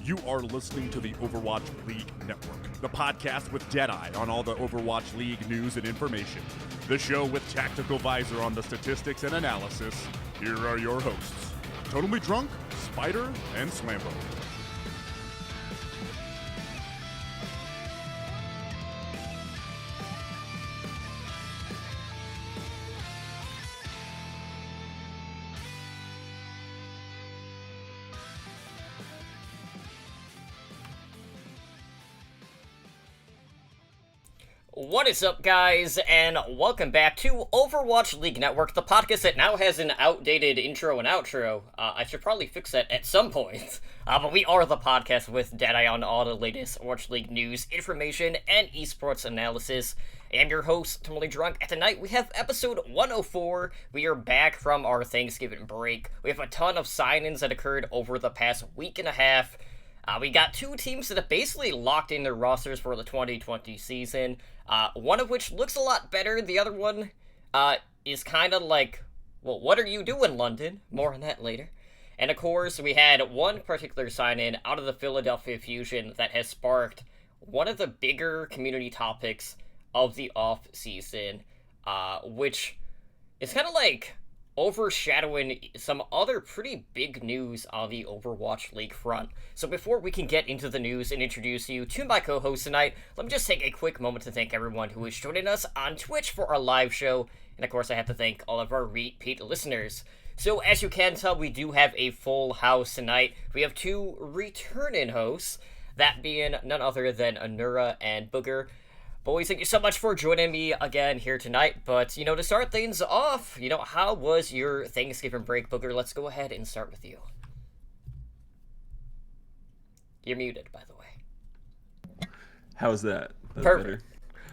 You are listening to the Overwatch League Network, the podcast with Deadeye on all the Overwatch League news and information. The show with Tactical Visor on the statistics and analysis. Here are your hosts, Totally Drunk, Spider, and Slambo. What is up, guys, and welcome back to Overwatch League Network, the podcast that now has an outdated intro and outro. I should probably fix that at some point. But we are the podcast with Deadeye on all the latest Overwatch League news, information, and esports analysis. I'm your host, Totally Drunk, and tonight we have episode 104. We are back from our Thanksgiving break. We have a ton of sign-ins that occurred over the past week and a half. We got two teams that have basically locked in their rosters for the 2020 season. One of which looks a lot better. The other one is kind of like, well, what are you doing, London? More on that later. And of course, we had one particular sign-in out of the Philadelphia Fusion that has sparked one of the bigger community topics of the off-season, which is kind of like overshadowing some other pretty big news on the Overwatch League front. So before we can get into the news and introduce you to my co-host tonight, let me just take a quick moment to thank everyone who is joining us on Twitch for our live show, and of course I have to thank all of our repeat listeners. So as you can tell, we do have a full house tonight. We have two returning hosts, that being none other than Anura and Booger. Boys, thank you so much for joining me again here tonight, but, to start things off, how was your Thanksgiving break, Booger? Let's go ahead and start with you. You're muted, by the way. How's that? That's perfect.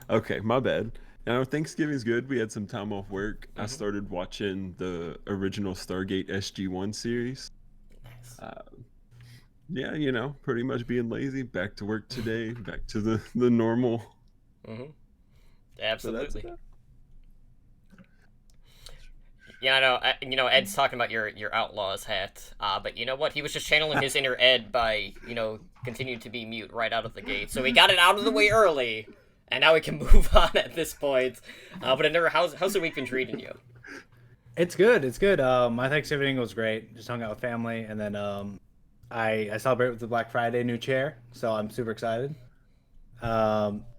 Better? Okay, my bad. Thanksgiving's good. We had some time off work. I started watching the original Stargate SG-1 series. Nice. Yeah, pretty much being lazy. Back to work today. Back to the normal. Absolutely. So I know, Ed's talking about your Outlaws hat, but you know what? He was just channeling his inner Ed by, continuing to be mute right out of the gate. So he got it out of the way early, and now we can move on at this point. But Anura, how's the week been treating you? It's good. My Thanksgiving was great. Just hung out with family, and then I celebrate with the Black Friday new chair, so I'm super excited.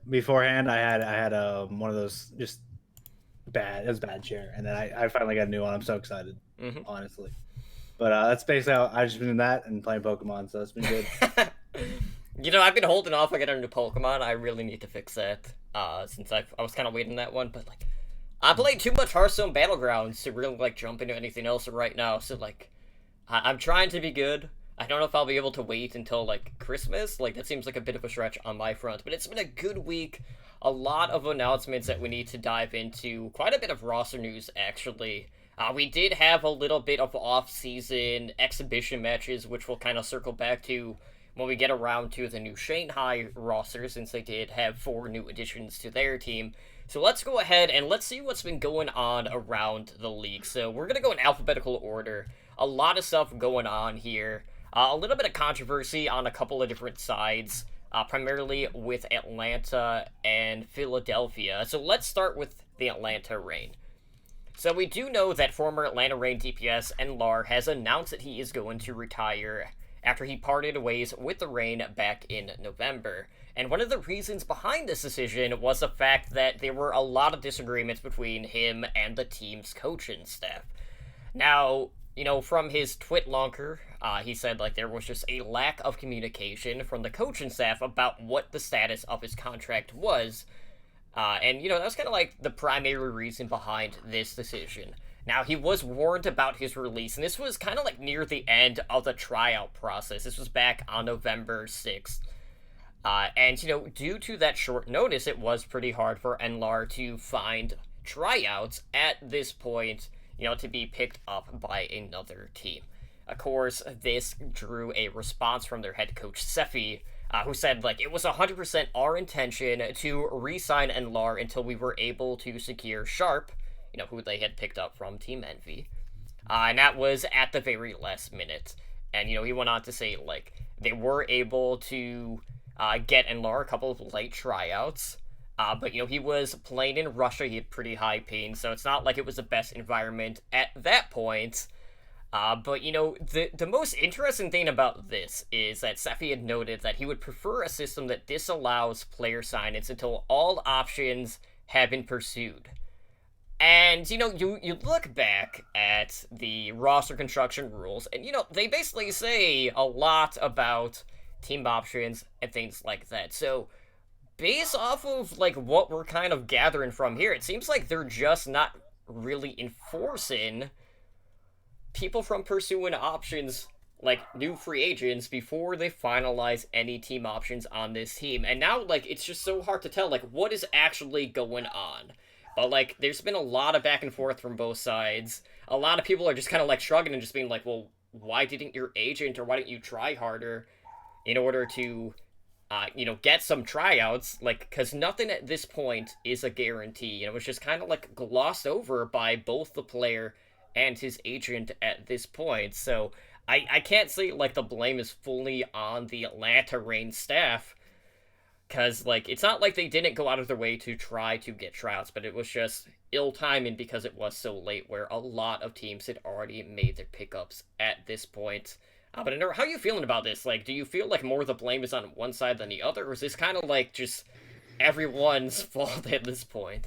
Beforehand, I had one of those just bad. It was a bad chair, and then I finally got a new one. I'm so excited, honestly. But that's basically how I've just been doing that and playing Pokemon, so it's been good. I've been holding off on getting a new Pokemon. I really need to fix that. Since I was kind of waiting that one, but I played too much Hearthstone Battlegrounds to really jump into anything else right now. So I'm trying to be good. I don't know if I'll be able to wait until, Christmas. That seems like a bit of a stretch on my front. But it's been a good week. A lot of announcements that we need to dive into. Quite a bit of roster news, actually. We did have a little bit of off-season exhibition matches, which we'll kind of circle back to when we get around to the new Shanghai roster, since they did have 4 new additions to their team. So let's go ahead and let's see what's been going on around the league. So we're going to go in alphabetical order. A lot of stuff going on here. A little bit of controversy on a couple of different sides, primarily with Atlanta and Philadelphia. So let's start with the Atlanta Reign. So we do know that former Atlanta Reign DPS NLAR has announced that he is going to retire after he parted ways with the Reign back in November. And one of the reasons behind this decision was the fact that there were a lot of disagreements between him and the team's coaching staff. Now, from his twit longer, he said there was just a lack of communication from the coaching staff about what the status of his contract was. And that was kind of the primary reason behind this decision. Now, he was warned about his release, and this was kind of near the end of the tryout process. This was back on November 6th. And, due to that short notice, it was pretty hard for NLAR to find tryouts at this point, to be picked up by another team. Of course, this drew a response from their head coach, Sephi, who said, it was 100% our intention to re-sign NLAR until we were able to secure Sharp, who they had picked up from Team Envy. And that was at the very last minute. And, he went on to say, like, they were able to get Enlar a couple of late tryouts. But, he was playing in Russia. He had pretty high ping, so it's not like it was the best environment at that point. But, the most interesting thing about this is that Seffi had noted that he would prefer a system that disallows player sign-ins until all options have been pursued. And, you look back at the roster construction rules, and, they basically say a lot about team options and things like that. So, based off of, like, what we're kind of gathering from here, it seems like they're just not really enforcing people from pursuing options, like, new free agents, before they finalize any team options on this team. And now, like, it's just so hard to tell, like, what is actually going on. But, like, there's been a lot of back and forth from both sides. A lot of people are just kind of, like, shrugging and just being like, well, why didn't your agent, or why didn't you try harder in order to, get some tryouts? Like, because nothing at this point is a guarantee. It was just kind of, like, glossed over by both the player and his agent at this point. So, I can't say, like, the blame is fully on the Atlanta Reign staff. Because, like, it's not like they didn't go out of their way to try to get tryouts, but it was just ill-timing because it was so late, where a lot of teams had already made their pickups at this point. But Anur, how are you feeling about this? Like, do you feel like more of the blame is on one side than the other, or is this kind of like just everyone's fault at this point?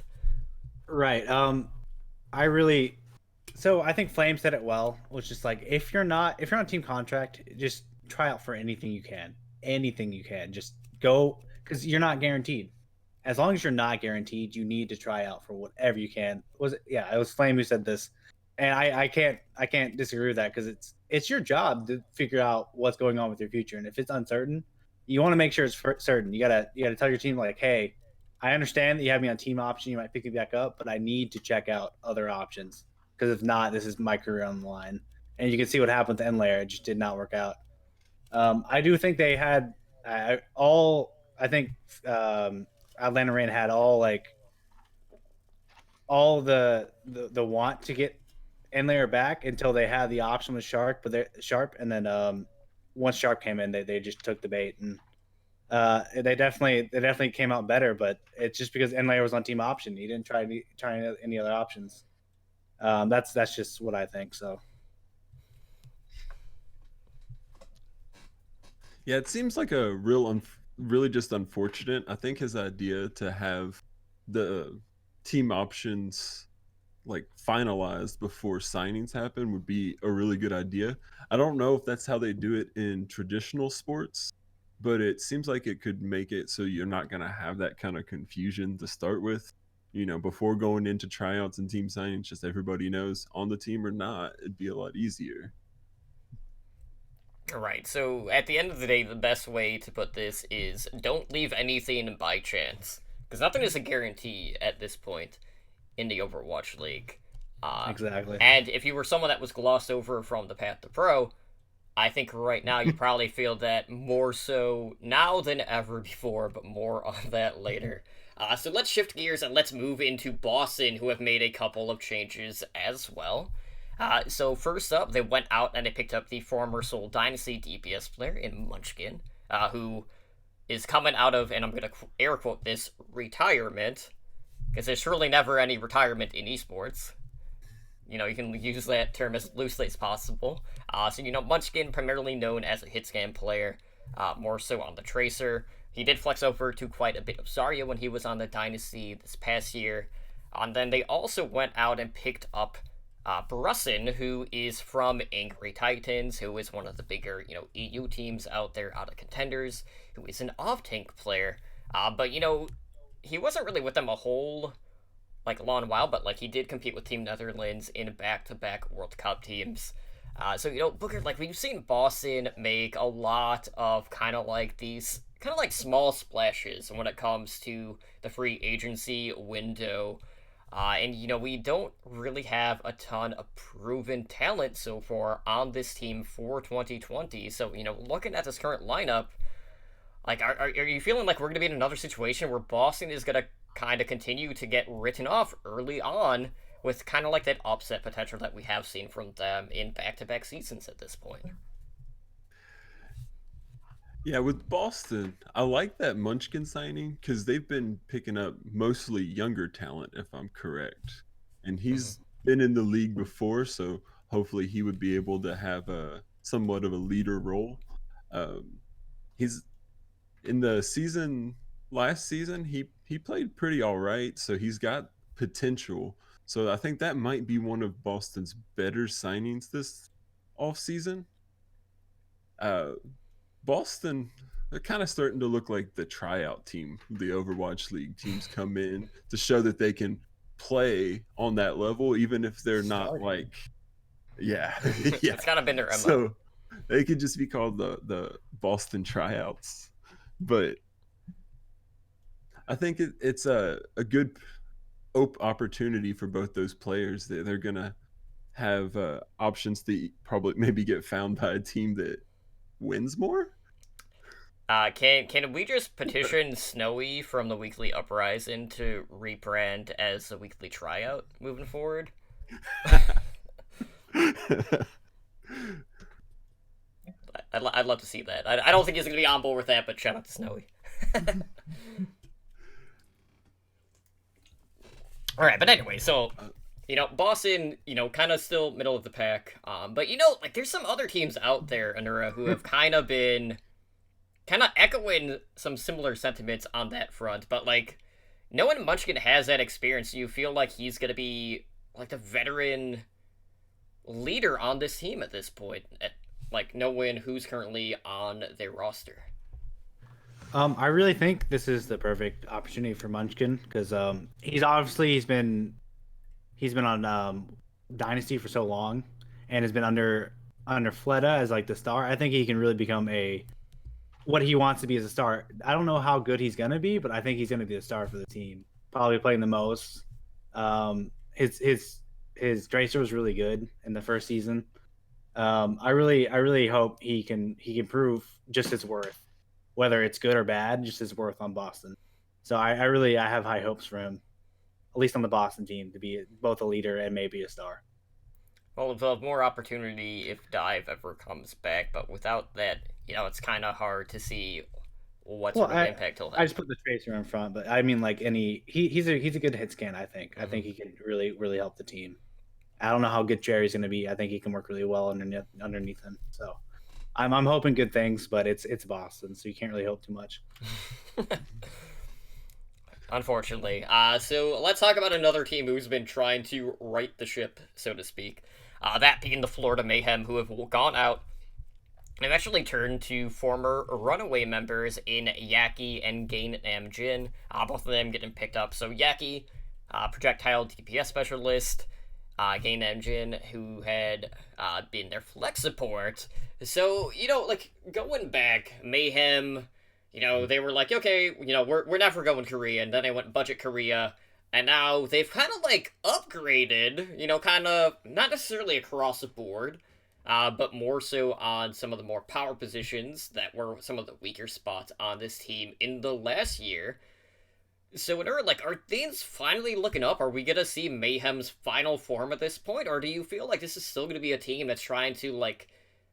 Right. So I think Flame said it well, which is like, if you're on a team contract, just try out for anything you can, just go, because you're not guaranteed. As long as you're not guaranteed, you need to try out for whatever you can. It was Flame who said this, and I can't disagree with that, because it's your job to figure out what's going on with your future, and if it's uncertain, you want to make sure it's certain. You gotta tell your team, like, hey, I understand that you have me on team option, you might pick me back up, but I need to check out other options, because if not, this is my career on the line. And you can see what happened with Enlayer; it just did not work out. I do think they had I think Atlanta Reign had all the want to get Enlayer back until they had the option with Sharp, and then once Sharp came in, they just took the bait, and they definitely came out better. But it's just because Enlayer was on team option, he didn't try any other options. That's just what I think. So. Yeah, it seems like a really just unfortunate. I think his idea to have the team options like finalized before signings happen would be a really good idea. I don't know if that's how they do it in traditional sports, but it seems like it could make it so you're not going to have that kind of confusion to start with. Before going into tryouts and team signings, just everybody knows on the team or not, it'd be a lot easier. Right, so at the end of the day, the best way to put this is don't leave anything by chance. Because nothing is a guarantee at this point in the Overwatch League. Exactly. And if you were someone that was glossed over from the path to pro, I think right now you probably feel that more so now than ever before, but more on that later. So let's shift gears and let's move into Boston, who have made a couple of changes as well. So first up, they went out and they picked up the former Seoul Dynasty DPS player in Munchkin, who is coming out of, and I'm going to air quote this, retirement, because there's surely never any retirement in esports. You can use that term as loosely as possible. So Munchkin, primarily known as a hit scan player, more so on the Tracer. He did flex over to quite a bit of Zarya when he was on the Dynasty this past year. And then they also went out and picked up Brussin, who is from Angry Titans, who is one of the bigger, EU teams out there, out of contenders, who is an off-tank player. But, he wasn't really with them a whole, long while, but, he did compete with Team Netherlands in back-to-back World Cup teams. So, Booker, we've seen Boston make a lot of these small splashes when it comes to the free agency window. And, we don't really have a ton of proven talent so far on this team for 2020. So, looking at this current lineup, are you feeling like we're going to be in another situation where Boston is going to kind of continue to get written off early on with that upset potential that we have seen from them in back-to-back seasons at this point? Yeah, with Boston, I like that Munchkin signing because they've been picking up mostly younger talent, if I'm correct. And Mhm. he's been in the league before, so hopefully he would be able to have a somewhat of a leader role. Um, he's in the season last season, he played pretty all right, so he's got potential. So I think that might be one of Boston's better signings this off season. Uh, Boston, they're kind of starting to look like the tryout team. The Overwatch League teams come in to show that they can play on that level, even if they're not Starting. like, yeah, yeah. It's kind of been their MO. So they could just be called the Boston tryouts. But I think it's a good opportunity for both those players. They're gonna have options to probably maybe get found by a team that wins more. Can we just petition Snowy from the Weekly Uprising to rebrand as the Weekly Tryout moving forward? I'd love to see that. I don't think he's gonna be on board with that, but shout out to Snowy. All right, but anyway, so Boston, kind of still middle of the pack. But like there's some other teams out there, Anura, who have kind of been echoing some similar sentiments on that front. But like, knowing Munchkin has that experience, do you feel like he's gonna be like the veteran leader on this team at this point? Like knowing who's currently on their roster. I really think this is the perfect opportunity for Munchkin because he's been on Dynasty for so long and has been under Fleta as like the star. I think he can really become what he wants to be as a star. I don't know how good he's gonna be, but I think he's gonna be a star for the team. Probably playing the most. His Dracer was really good in the first season. I really hope he can prove just his worth, whether it's good or bad, just his worth on Boston. So I have high hopes for him, at least on the Boston team, to be both a leader and maybe a star. Well, they'll have more opportunity if Dive ever comes back, but without that, it's kind of hard to see what Well, sort of impact he'll I have. just put the tracer in front, but I mean like he's a good hit scan. I think he can really help the team. I don't know how good Jerry's going to be. I think he can work really well underneath him. So I'm hoping good things, but it's Boston, so you can't really hope too much. Unfortunately. So let's talk about another team who's been trying to right the ship, so to speak. That being the Florida Mayhem, who have gone out and have actually turned to former Runaway members in Yaki and Gain Namjin. Both of them getting picked up. So Yaki, projectile DPS specialist. Gain Namjin, who had been their flex support. So, like, going back, Mayhem, they were like, okay, we're never going Korea, and then they went budget Korea, and now they've kind of, like, upgraded, kind of, not necessarily across the board, but more so on some of the more power positions that were some of the weaker spots on this team in the last year. So, are things finally looking up? Are we gonna see Mayhem's final form at this point, or do you feel like this is still gonna be a team that's trying to like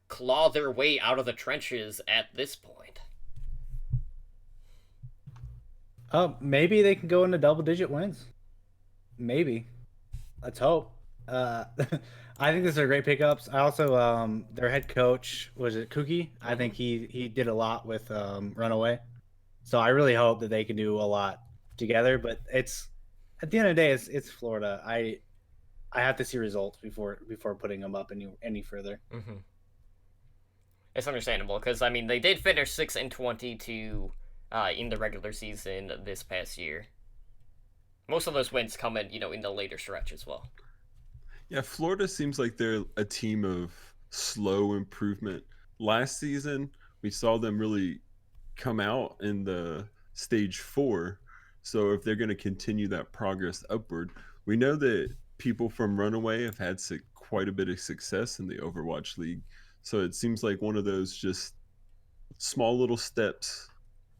claw their way out of the trenches at this point? Maybe they can go into double-digit wins. Maybe. Let's hope. I think these are great pickups. I also their head coach was it Kuki. I think he did a lot with Runaway. So I really hope that they can do a lot together. But it's at the end of the day, it's Florida. I have to see results before putting them up any further. Mm-hmm. It's understandable because I mean they did finish 6-22 in the regular season this past year. Most of those wins come in the later stretch as well. Yeah, Florida seems like they're a team of slow improvement. Last season, we saw them really come out in the stage 4. So if they're going to continue that progress upward, we know that people from Runaway have had quite a bit of success in the Overwatch League. So it seems like one of those just small little steps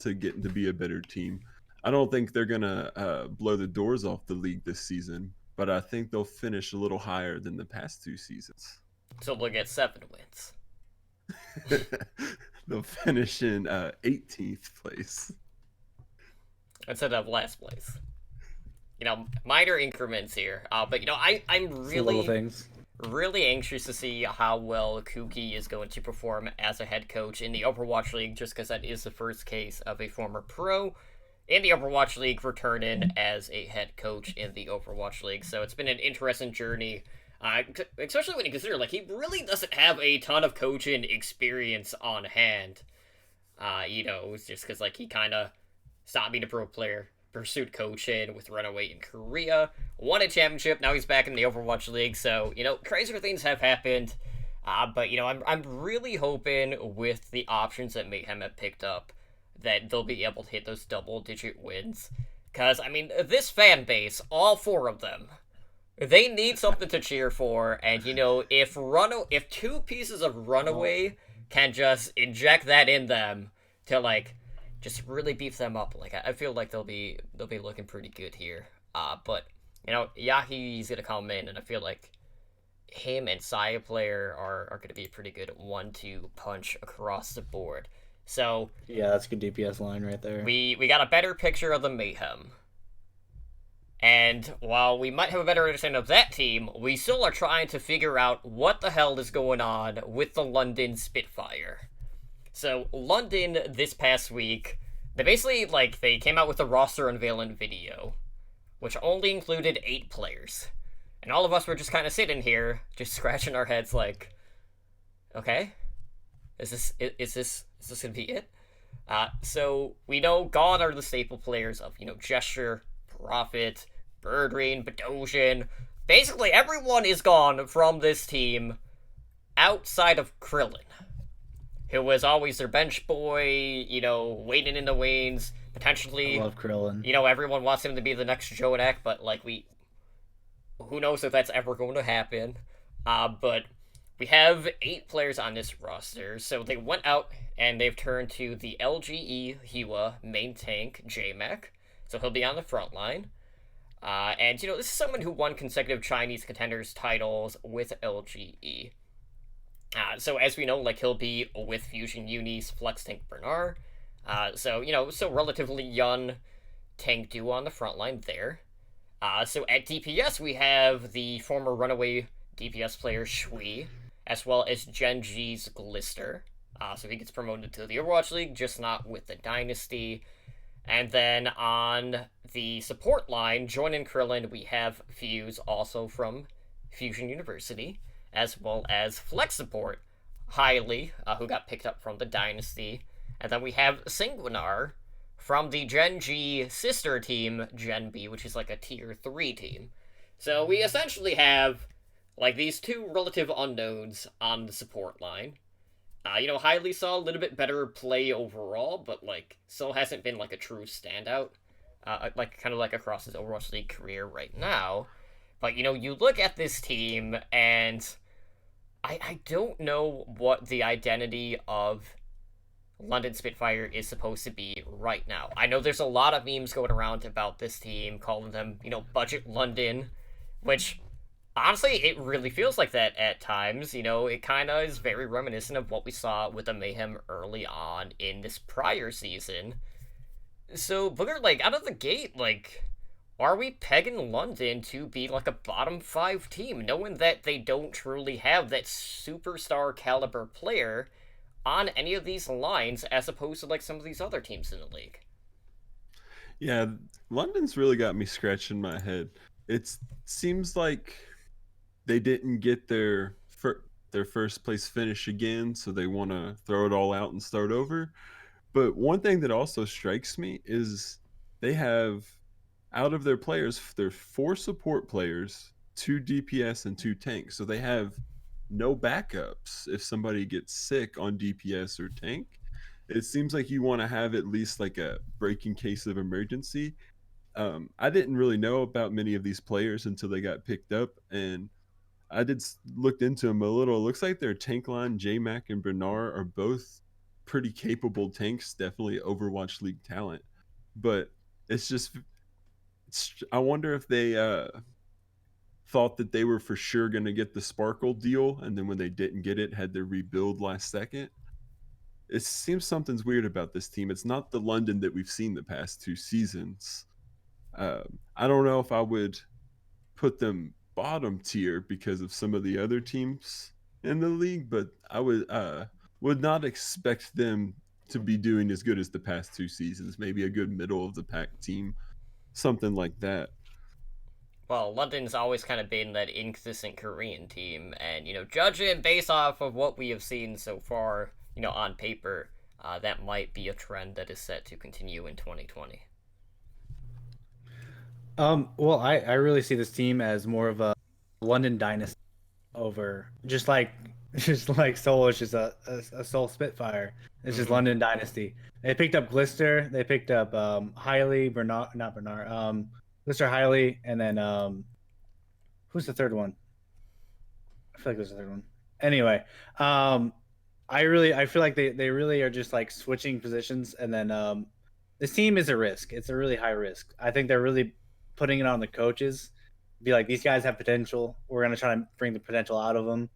to get to be a better team. I don't think they're going to blow the doors off the league this season, but I think they'll finish a little higher than the past 2 seasons. So they'll get 7 wins. They'll finish in 18th place. instead of last place. Minor increments here. But I'm It's the little really things. really anxious to see how well Kuki is going to perform as a head coach in the Overwatch League, just because that is the first case of a former pro in the Overwatch League returning as a head coach in the Overwatch League. So it's been an interesting journey, especially when you consider he really doesn't have a ton of coaching experience on hand. It's just because he kind of stopped being a pro player, pursued coaching with Runaway in Korea, won a championship. Now he's back in the Overwatch League. So crazier things have happened. But I'm really hoping with the options that Mayhem have picked up that they'll be able to hit those double-digit wins. Because this fan base, all four of them, they need something to cheer for. And if two pieces of Runaway can just inject that in them to just really beef them up, I feel like they'll be looking pretty good here. But Yahi's gonna come in, and I feel like him and Saya Player are gonna be a pretty good 1-2 punch across the board. So Yeah, that's a good DPS line right there. we got a better picture of the Mayhem. And while we might have a better understanding of that team, we still are trying to figure out what the hell is going on with the London Spitfire. So London this past week, they basically they came out with a roster unveiling video, which only included 8 players. And all of us were just kind of sitting here, just scratching our heads okay, is this gonna be it? So we know gone are the staple players of Gesture, Prophet, Birdring, Bedosian. Basically everyone is gone from this team outside of Krillin, who was always their bench boy, waiting in the wings, potentially. I love Krillin. Everyone wants him to be the next Jonak, but who knows if that's ever going to happen. But we have 8 players on this roster, so they went out and they've turned to the LGE Hiwa main tank JMac, so he'll be on the front line. And this is someone who won consecutive Chinese contenders titles with LGE. So as we know, he'll be with Fusion Uni's Flex Tank Bernard. So relatively young tank duo on the front line there. So at DPS, we have the former Runaway DPS player Shui, as well as Gen G's Glister. So he gets promoted to the Overwatch League, just not with the Dynasty. And then on the support line, joining Krillin, we have Fuse, also from Fusion University, as well as Flex Support, Highly, who got picked up from the Dynasty. And then we have Sanguinar from the Gen G sister team, Gen B, which is a tier 3 team. So we essentially have these 2 relative unknowns on the support line. Highly saw a little bit better play overall, but still hasn't been a true standout, across his Overwatch League career right now. But you look at this team, and I don't know what the identity of London Spitfire is supposed to be right now. I know there's a lot of memes going around about this team, calling them, Budget London, which, honestly, it really feels like that at times. It kind of is very reminiscent of what we saw with the Mayhem early on in this prior season. So, Booger, out of the gate, are we pegging London to be a bottom 5 team, knowing that they don't truly have that superstar caliber player on any of these lines, as opposed to some of these other teams in the league? Yeah, London's really got me scratching my head. It seems like they didn't get their first place finish again, so they want to throw it all out and start over. But one thing that also strikes me is they have, out of their players, there's 4 support players, 2 DPS, and 2 tanks. So they have no backups if somebody gets sick on DPS or tank. It seems like you want to have at least a break in case of emergency. I didn't really know about many of these players until they got picked up, and I looked into them a little. It looks like their tank line, JMac and Bernard, are both pretty capable tanks, definitely Overwatch League talent. But I wonder if they thought that they were for sure going to get the Sparkle deal, and then when they didn't get it, had to rebuild last second. it seems something's weird about this team. It's not the London that we've seen the past 2 seasons. I don't know if I would put them bottom tier because of some of the other teams in the league, but I would not expect them to be doing as good as the past 2 seasons. Maybe a good middle of the pack team, something like that. Well, London's always kind of been that inconsistent Korean team, and judging based off of what we have seen so far, on paper, that might be a trend that is set to continue in 2020. Well, I really see this team as more of a London dynasty over just like Seoul is just a Seoul Spitfire. It's just London dynasty. They picked up Glister. They picked up Hiley, Bernard, not Bernard. Glister, Hiley, and then who's the third one? I feel like there's a third one. Anyway, I feel like they really are just like switching positions, and then this team is a risk. It's a really high risk. I think they're really putting it on the coaches. Be like, these guys have potential. We're gonna try to bring the potential out of them.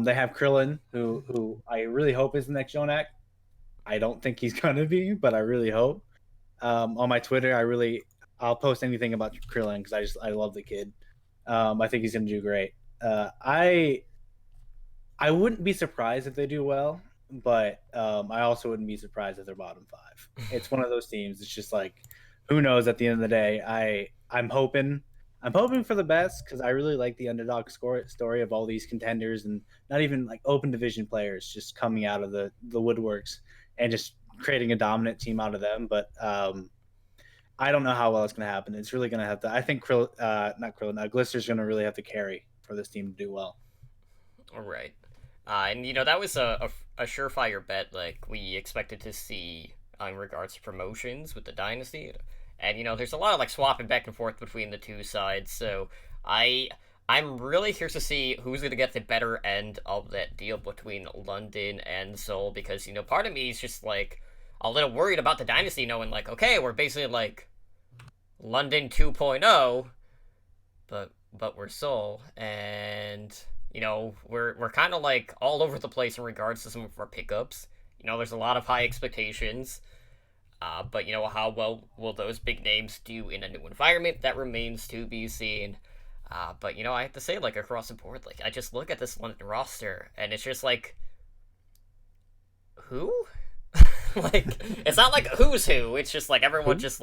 They have Krillin, who I really hope is the next Jonak. I don't think he's gonna be, but I really hope. On my Twitter, I'll post anything about Krillin because I love the kid. I think he's gonna do great. I wouldn't be surprised if they do well, but I also wouldn't be surprised if they're bottom 5. It's one of those teams. It's just like, who knows? At the end of the day, I'm hoping for the best because I really like the underdog story of all these contenders and not even like open division players just coming out of the woodworks and just creating a dominant team out of them. But I don't know how well it's going to happen. It's really going to have to. I think Glister's going to really have to carry for this team to do well. All right. And that was a surefire bet like we expected to see in regards to promotions with the dynasty. And there's a lot of like swapping back and forth between the two sides. So I'm really curious to see who's going to get the better end of that deal between London and Seoul, because part of me is just like a little worried about the dynasty, knowing like, okay, we're basically like London 2.0, but we're Seoul, and we're kind of like all over the place in regards to some of our pickups. There's a lot of high expectations. But how well will those big names do in a new environment? That remains to be seen. But I have to say, like, across the board, like, I just look at this London roster and it's just like, who? Like, it's not like who's who. It's just like everyone just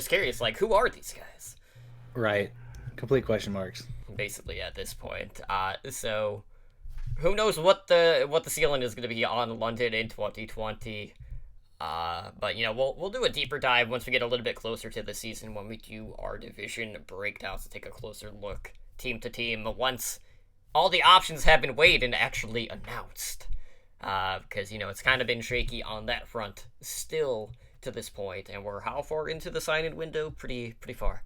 curious, like, who are these guys? Right. Complete question marks. Basically, at this point. So who knows what the ceiling is going to be on London in 2020. But we'll do a deeper dive once we get a little bit closer to the season, when we do our division breakdowns to take a closer look team to team once all the options have been weighed and actually announced. Because it's kind of been shaky on that front still to this point, and we're how far into the sign-in window? Pretty far.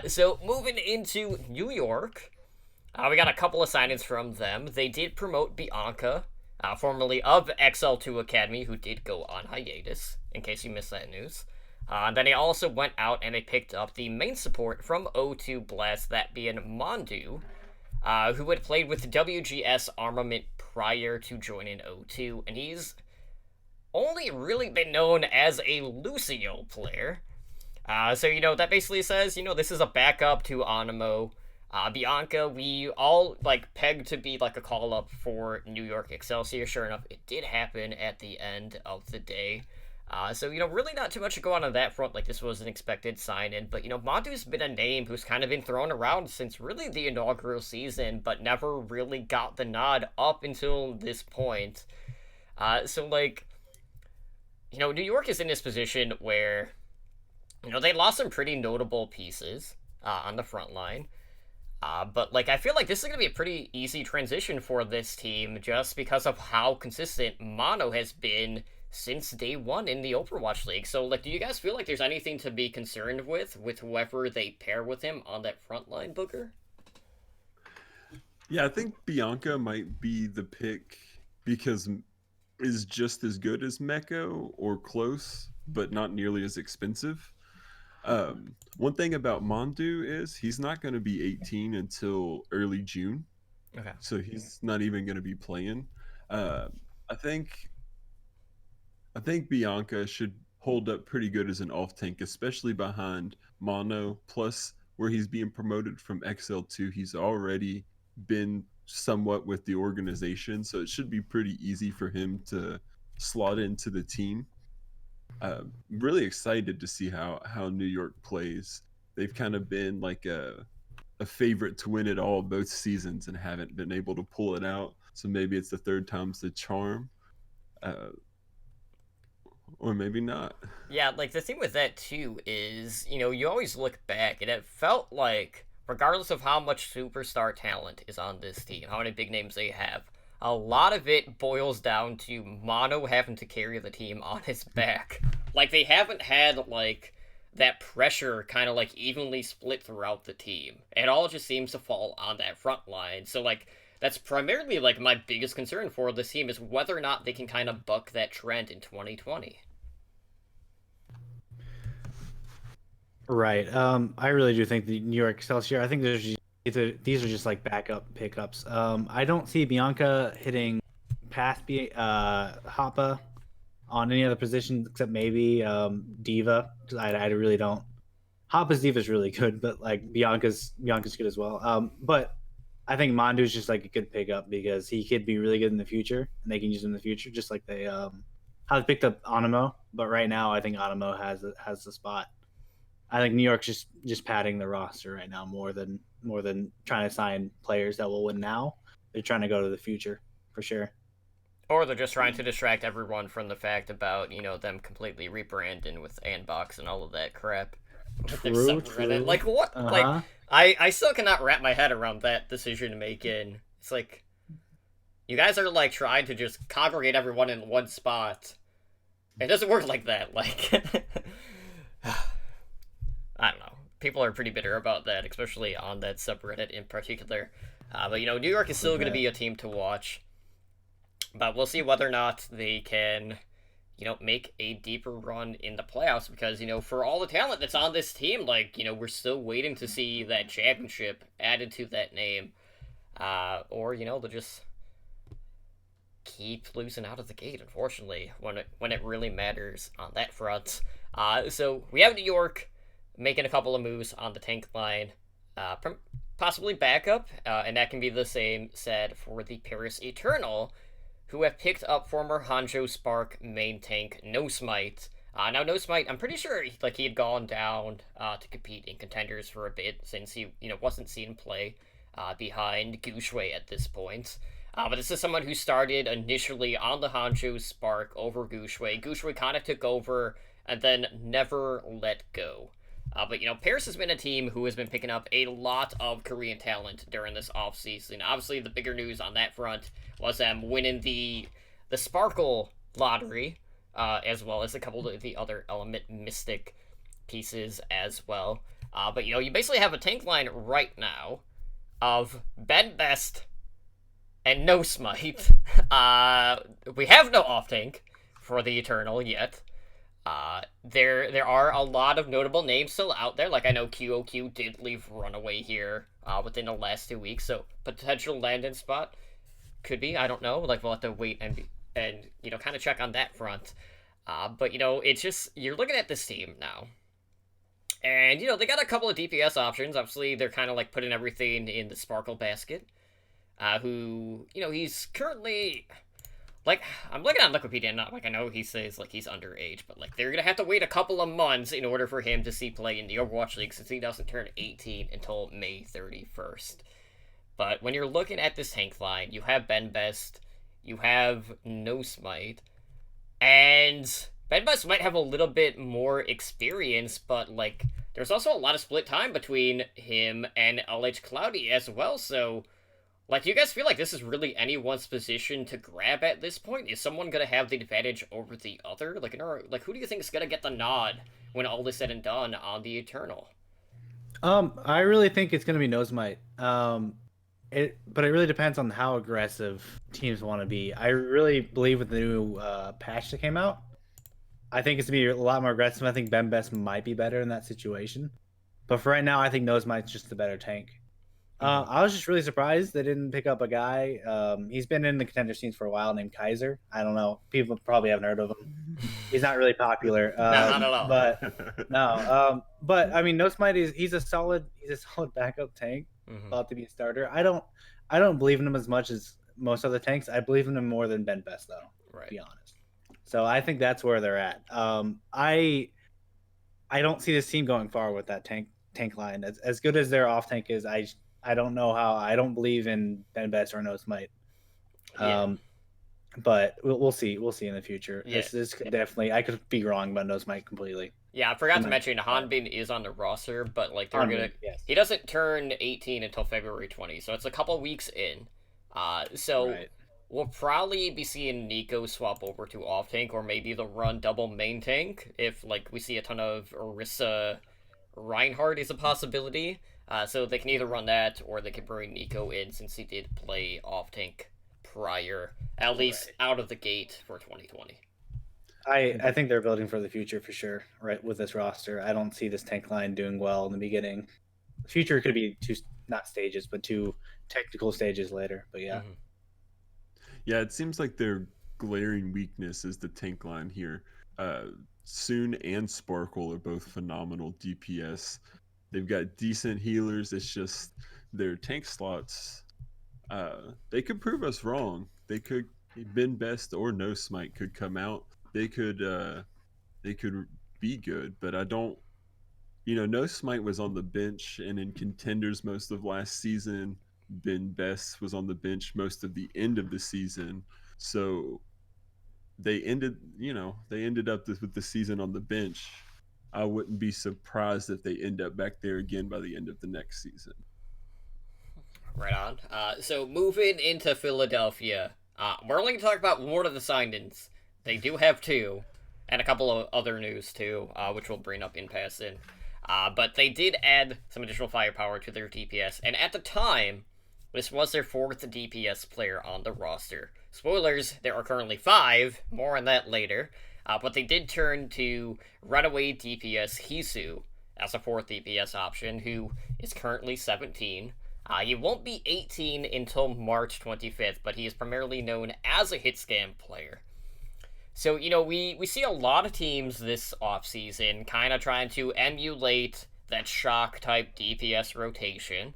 So moving into New York, we got a couple of sign-ins from them. They did promote Bianca, formerly of XL2 Academy, who did go on hiatus, in case you missed that news. Then they also went out and they picked up the main support from O2 Blast, that being Mondu, who had played with WGS Armament prior to joining O2, and he's only really been known as a Lucio player. So that basically says, this is a backup to Animo. Bianca, we all pegged to be a call up for New York Excelsior. Sure enough, it did happen at the end of the day. So really not too much to go on that front. This was an expected sign-in, but Mondu's been a name who's kind of been thrown around since really the inaugural season, but never really got the nod up until this point. So New York is in this position where they lost some pretty notable pieces on the front line. But I feel like this is going to be a pretty easy transition for this team just because of how consistent Mono has been since day one in the Overwatch League. So, do you guys feel like there's anything to be concerned with whoever they pair with him on that front line, Booker? Yeah, I think Bianca might be the pick because is just as good as Meko or close, but not nearly as expensive. One thing about Mondu is he's not going to be 18 until early June. Okay. So he's not even going to be playing. I think I think Bianca should hold up pretty good as an off tank, especially behind Mono. Plus, where he's being promoted from XL2, he's already been somewhat with the organization, so it should be pretty easy for him to slot into the team. Really excited to see how New York plays. They've kind of been like a favorite to win it all both seasons and haven't been able to pull it out. So maybe it's the third time's the charm. Uh, or maybe not. Yeah, like the thing with that too is, you always look back and it felt like, regardless of how much superstar talent is on this team, how many big names they have, a lot of it boils down to Mono having to carry the team on his back. Like, they haven't had, like, that pressure kind of, like, evenly split throughout the team. It all just seems to fall on that front line. So, like, that's primarily, like, my biggest concern for this team is whether or not they can kind of buck that trend in 2020. Right. I really do think the New York Excelsior, I think these are just like backup pickups. I don't see Bianca hitting past Hoppa on any other position except maybe Diva, because I really don't. Hoppa's Diva's really good, but like Bianca's good as well. But I think Mandu's just like a good pickup because he could be really good in the future, and they can use him in the future, just like they have picked up Animo. But right now, I think Animo has the spot. I think New York's just padding the roster right now more than trying to sign players that will win now. They're trying to go to the future for sure. Or they're just trying to distract everyone from the fact about, them completely rebranding with Anbox and all of that crap. True. Like, what? Uh-huh. Like, I still cannot wrap my head around that decision making. It's like, you guys are, like, trying to just congregate everyone in one spot. It doesn't work like that. Like, I don't know. People are pretty bitter about that, especially on that subreddit in particular. But, New York is still going to be a team to watch. But we'll see whether or not they can, make a deeper run in the playoffs. Because, for all the talent that's on this team, like, we're still waiting to see that championship added to that name. Or, they'll just keep losing out of the gate, unfortunately, when it really matters on that front. So we have New York making a couple of moves on the tank line, possibly backup, and that can be the same said for the Paris Eternal, who have picked up former Hanjo Spark main tank No Smite. Now No Smite, I'm pretty sure he had gone down to compete in contenders for a bit since he wasn't seen play behind Gushue at this point. But this is someone who started initially on the Hanjo Spark over Gushue. Gushue kind of took over and then never let go. But, Paris has been a team who has been picking up a lot of Korean talent during this offseason. Obviously, the bigger news on that front was them winning the Sparkle lottery, as well as a couple of the other Element Mystic pieces as well. But, you basically have a tank line right now of Ben Best and No Smite. We have no off-tank for the Eternal yet. There are a lot of notable names still out there. Like, I know QOQ did leave Runaway here within the last 2 weeks, so potential landing spot could be. I don't know. Like, we'll have to wait and kind of check on that front. But it's just, you're looking at this team now, and they got a couple of DPS options. Obviously, they're kind of like putting everything in the Sparkle basket. Who he's currently. Like, I'm looking on Wikipedia, not like I know he says like he's underage, but like they're gonna have to wait a couple of months in order for him to see play in the Overwatch League since he doesn't turn 18 until May 31st. But when you're looking at this tank line, you have Ben Best, you have No Smite, and Ben Best might have a little bit more experience, but like there's also a lot of split time between him and LH Cloudy as well, so. Like, do you guys feel like this is really anyone's position to grab at this point? Is someone going to have the advantage over the other? Like, who do you think is going to get the nod when all is said and done on the Eternal? I really think it's going to be Nosemite. But it really depends on how aggressive teams want to be. I really believe with the new patch that came out, I think it's going to be a lot more aggressive. I think Ben Best might be better in that situation. But for right now, I think Nosemite's just the better tank. I was just really surprised they didn't pick up a guy. He's been in the contender scenes for a while, named Kaiser. I don't know. People probably haven't heard of him. He's not really popular. Not at all. But no. But I mean, No Smite he's a solid backup tank. Thought to be a starter. I don't believe in him as much as most other tanks. I believe in him more than Ben Best, though. Right. To be honest. So I think that's where they're at. I don't see this team going far with that tank line. As good as their off tank is, I don't know how. I don't believe in Ben Best or No Smite. Yeah. But we'll see. We'll see in the future. Yeah. This could definitely. I could be wrong about No Smite completely. Yeah, I forgot to mention Hanbin is on the roster, but like they're gonna. Yes. He doesn't turn 18 until February 20, so it's a couple weeks in. So Right. we'll probably be seeing Nico swap over to off tank, or maybe they'll run double main tank if like we see a ton of Orisa. Reinhardt is a possibility. So they can either run that, or they can bring Nico in since he did play off tank prior, at least out of the gate for 2020. I think they're building for the future for sure. Right, with this roster, I don't see this tank line doing well in the beginning. The future could be not stages, but 2 technical stages later. But yeah. Yeah, it seems like their glaring weakness is the tank line here. Soon and Sparkle are both phenomenal DPS. They've got decent healers. It's just their tank slots. They could prove us wrong. They could. Ben Best or No Smite could come out. They could be good, but I don't. No Smite was on the bench and in contenders most of last season. Ben Best was on the bench most of the end of the season. So they ended up with the season on the bench. I wouldn't be surprised if they end up back there again by the end of the next season. Right on. So moving into Philadelphia, we're only going to talk about one of the signings. They do have 2, and a couple of other news too, which we'll bring up in passing. But they did add some additional firepower to their DPS, and at the time, this was their 4th DPS player on the roster. Spoilers, there are currently 5, more on that later. But they did turn to runaway DPS Hisu as a 4th DPS option, who is currently 17. He won't be 18 until March 25th, but he is primarily known as a hit scam player. So, we see a lot of teams this offseason kind of trying to emulate that shock-type DPS rotation.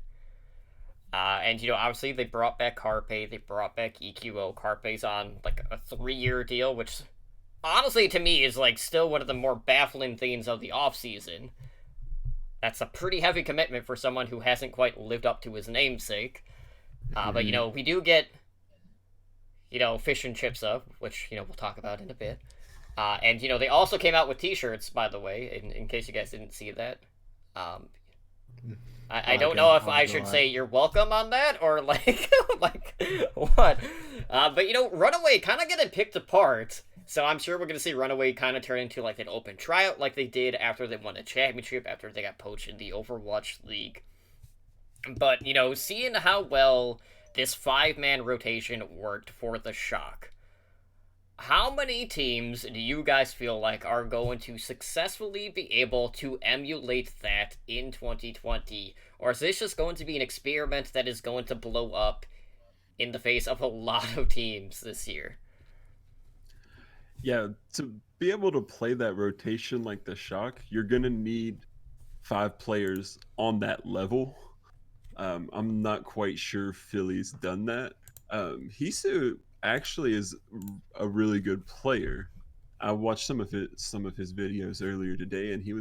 And, obviously they brought back Carpe, they brought back EQO. Carpe's on, like, a 3-year deal, which honestly, to me, is, like, still one of the more baffling things of the offseason. That's a pretty heavy commitment for someone who hasn't quite lived up to his namesake. But, we do get, Fish and Chips up, which, we'll talk about in a bit. And, they also came out with t-shirts, by the way, in case you guys didn't see that. I don't know if I should say you're welcome on that, or, like, what? But, Runaway kind of getting picked apart. So I'm sure we're going to see Runaway kind of turn into, like, an open tryout like they did after they won a championship, after they got poached in the Overwatch League. But, seeing how well this 5-man rotation worked for the Shock, how many teams do you guys feel like are going to successfully be able to emulate that in 2020? Or is this just going to be an experiment that is going to blow up in the face of a lot of teams this year? Yeah, to be able to play that rotation like the Shock, you're going to need 5 players on that level. I'm not quite sure Philly's done that. Hisu actually is a really good player. I watched some of his videos earlier today, and he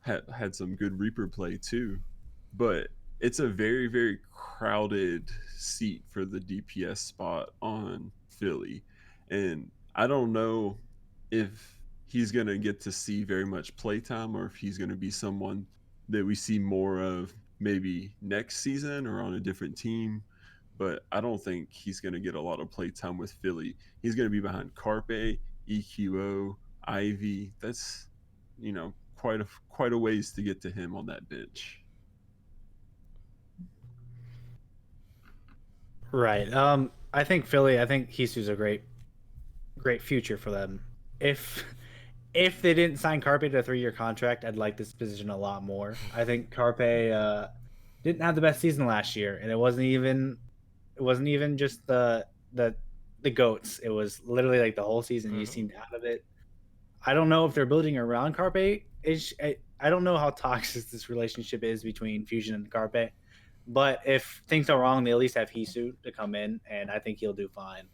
had some good Reaper play too. But it's a very, very crowded seat for the DPS spot on Philly, and I don't know if he's going to get to see very much playtime, or if he's going to be someone that we see more of maybe next season or on a different team. But I don't think he's going to get a lot of playtime with Philly. He's going to be behind Carpe, EQO, Ivy. That's, quite a ways to get to him on that bench. Right. I think Hisu's a great future for them. If they didn't sign Carpe to a 3-year contract, I'd like this position a lot more. I think Carpe didn't have the best season last year, and it wasn't even just the goats. It was literally like the whole season. He seemed out of it. I don't know if they're building around Carpe. I don't know how toxic this relationship is between Fusion and Carpe, but if things are wrong, they at least have Hisu to come in, and I think he'll do fine.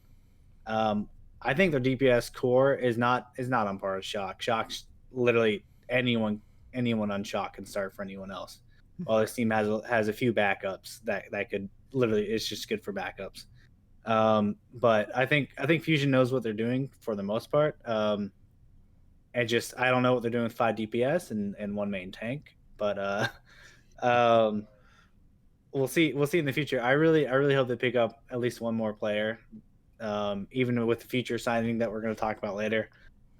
I think their DPS core is not on par with Shock. Shock's literally anyone on Shock can start for anyone else. While this team has a few backups that could literally, it's just good for backups. But I think Fusion knows what they're doing for the most part. And just I don't know what they're doing with 5 DPS and one main tank, but we'll see in the future. I really hope they pick up at least one more player, even with the future signing that we're going to talk about later.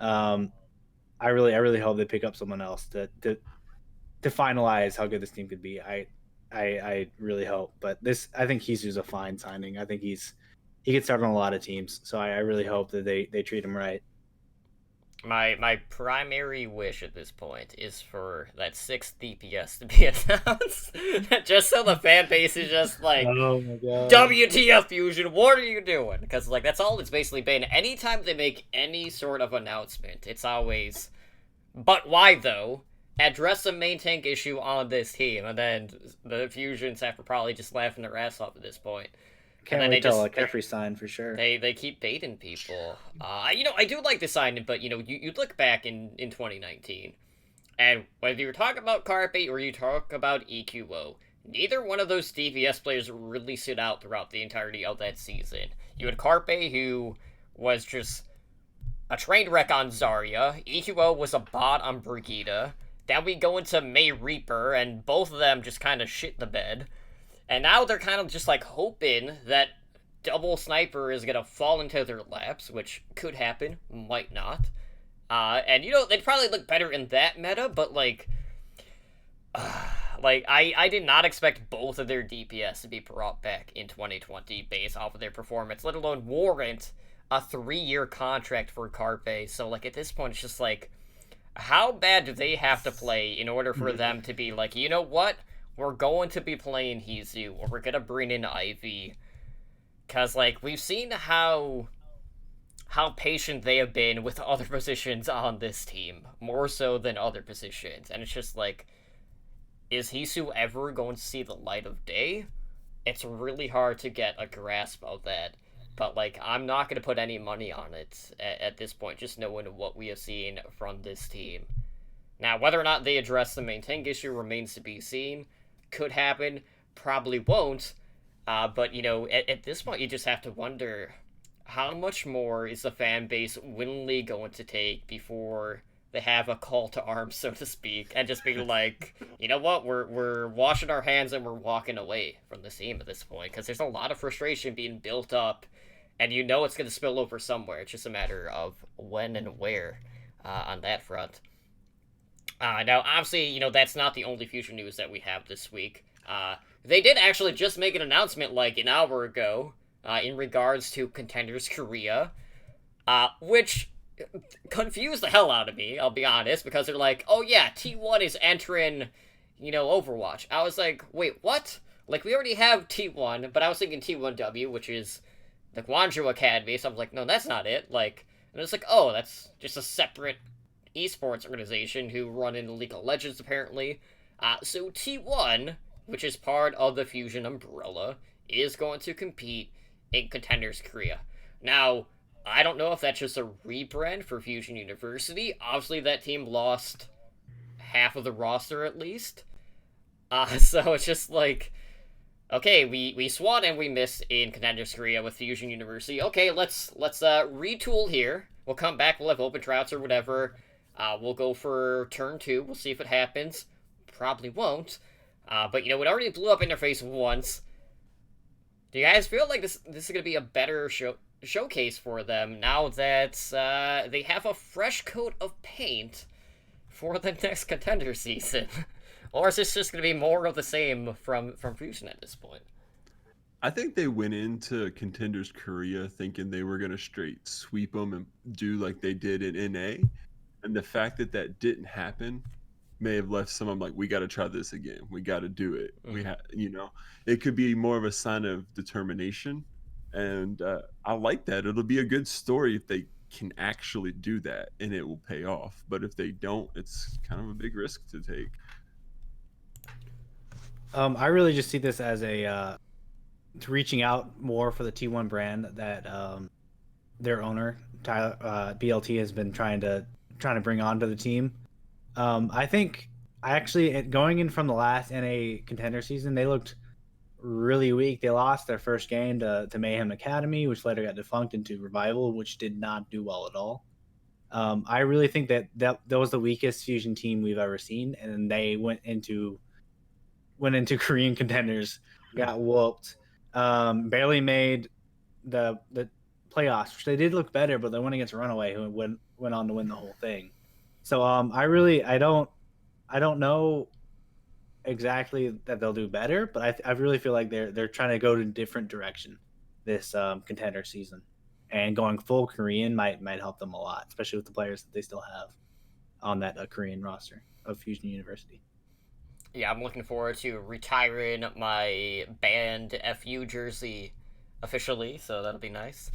I really hope they pick up someone else to finalize how good this team could be. I really hope, but I think Hisu's a fine signing. I think he could start on a lot of teams, so I really hope that they treat him right. My primary wish at this point is for that 6th DPS to be announced, just so the fan base is just like, oh my God. WTF Fusion, what are you doing? Because like that's all it's basically been. Anytime they make any sort of announcement, it's always, but why though? Address the main tank issue on this team, and then the Fusions have to probably just laughing their ass off at this point. Can't wait till a Kefri sign for sure. They keep baiting people. I do like the sign, but you look back in 2019, and whether you're talking about Carpe or you talk about EQO, neither one of those DPS players really stood out throughout the entirety of that season. You had Carpe, who was just a train wreck on Zarya. EQO was a bot on Brigida. Then we go into May Reaper, and both of them just kind of shit the bed. And now they're kind of just like hoping that double sniper is gonna fall into their laps, which could happen, might not. And they'd probably look better in that meta, but like I did not expect both of their DPS to be brought back in 2020 based off of their performance, let alone warrant a 3-year contract for Carpe. So like at this point, it's just like, how bad do they have to play in order for them to be like, you know what? We're going to be playing Hisu, or we're going to bring in Ivy. Because, like, we've seen how patient they have been with other positions on this team. More so than other positions. And it's just like, is Hisu ever going to see the light of day? It's really hard to get a grasp of that. But, like, I'm not going to put any money on it at this point, just knowing what we have seen from this team. Now, whether or not they address the main tank issue remains to be seen. Could happen, probably won't, but at this point you just have to wonder how much more is the fan base willingly going to take before they have a call to arms, so to speak, and just be like, you know what, we're washing our hands and we're walking away from the team at this point, because there's a lot of frustration being built up, and it's going to spill over somewhere. It's just a matter of when and where on that front. Now, obviously, that's not the only Fusion news that we have this week. They did actually just make an announcement like an hour ago in regards to Contenders Korea, which confused the hell out of me, I'll be honest, because they're like, oh yeah, T1 is entering, Overwatch. I was like, wait, what? Like, we already have T1, but I was thinking T1W, which is the Gwangju Academy, so I was like, no, that's not it. Like, and it's like, oh, that's just a separate esports organization who run in League of Legends, apparently. So T1, which is part of the Fusion umbrella, is going to compete in Contenders Korea. Now, I don't know if that's just a rebrand for Fusion University. Obviously, that team lost half of the roster, at least. So it's just like, okay, we swat and we missed in Contenders Korea with Fusion University. Okay, let's retool here. We'll come back, we'll have open tryouts or whatever. We'll go for turn 2. We'll see if it happens. Probably won't. But, it already blew up in their face once. Do you guys feel like this is going to be a better showcase for them now that they have a fresh coat of paint for the next Contender season? Or is this just going to be more of the same from Fusion at this point? I think they went into Contenders Korea thinking they were going to straight sweep them and do like they did in NA. And the fact that didn't happen may have left some. I'm like, we got to try this again. We got to do it. We Mhm. have, it could be more of a sign of determination, and I like that. It'll be a good story if they can actually do that, and it will pay off. But if they don't, it's kind of a big risk to take. I really just see this as a reaching out more for the T1 brand that their owner Tyler BLT has been trying to bring onto the team. I think going in from the last NA contender season, they looked really weak. They lost their first game to Mayhem Academy, which later got defunct into Revival, which did not do well at all. I really think that was the weakest Fusion team we've ever seen, and they went into Korean contenders, got whooped, barely made the playoffs, which they did look better, but they went against Runaway, who went on to win the whole thing. So I don't know exactly that they'll do better, but I really feel like they're trying to go to a different direction this contender season, and going full Korean might help them a lot, especially with the players that they still have on that Korean roster of Fusion University. Yeah, I'm looking forward to retiring my band FU jersey officially, so that'll be nice.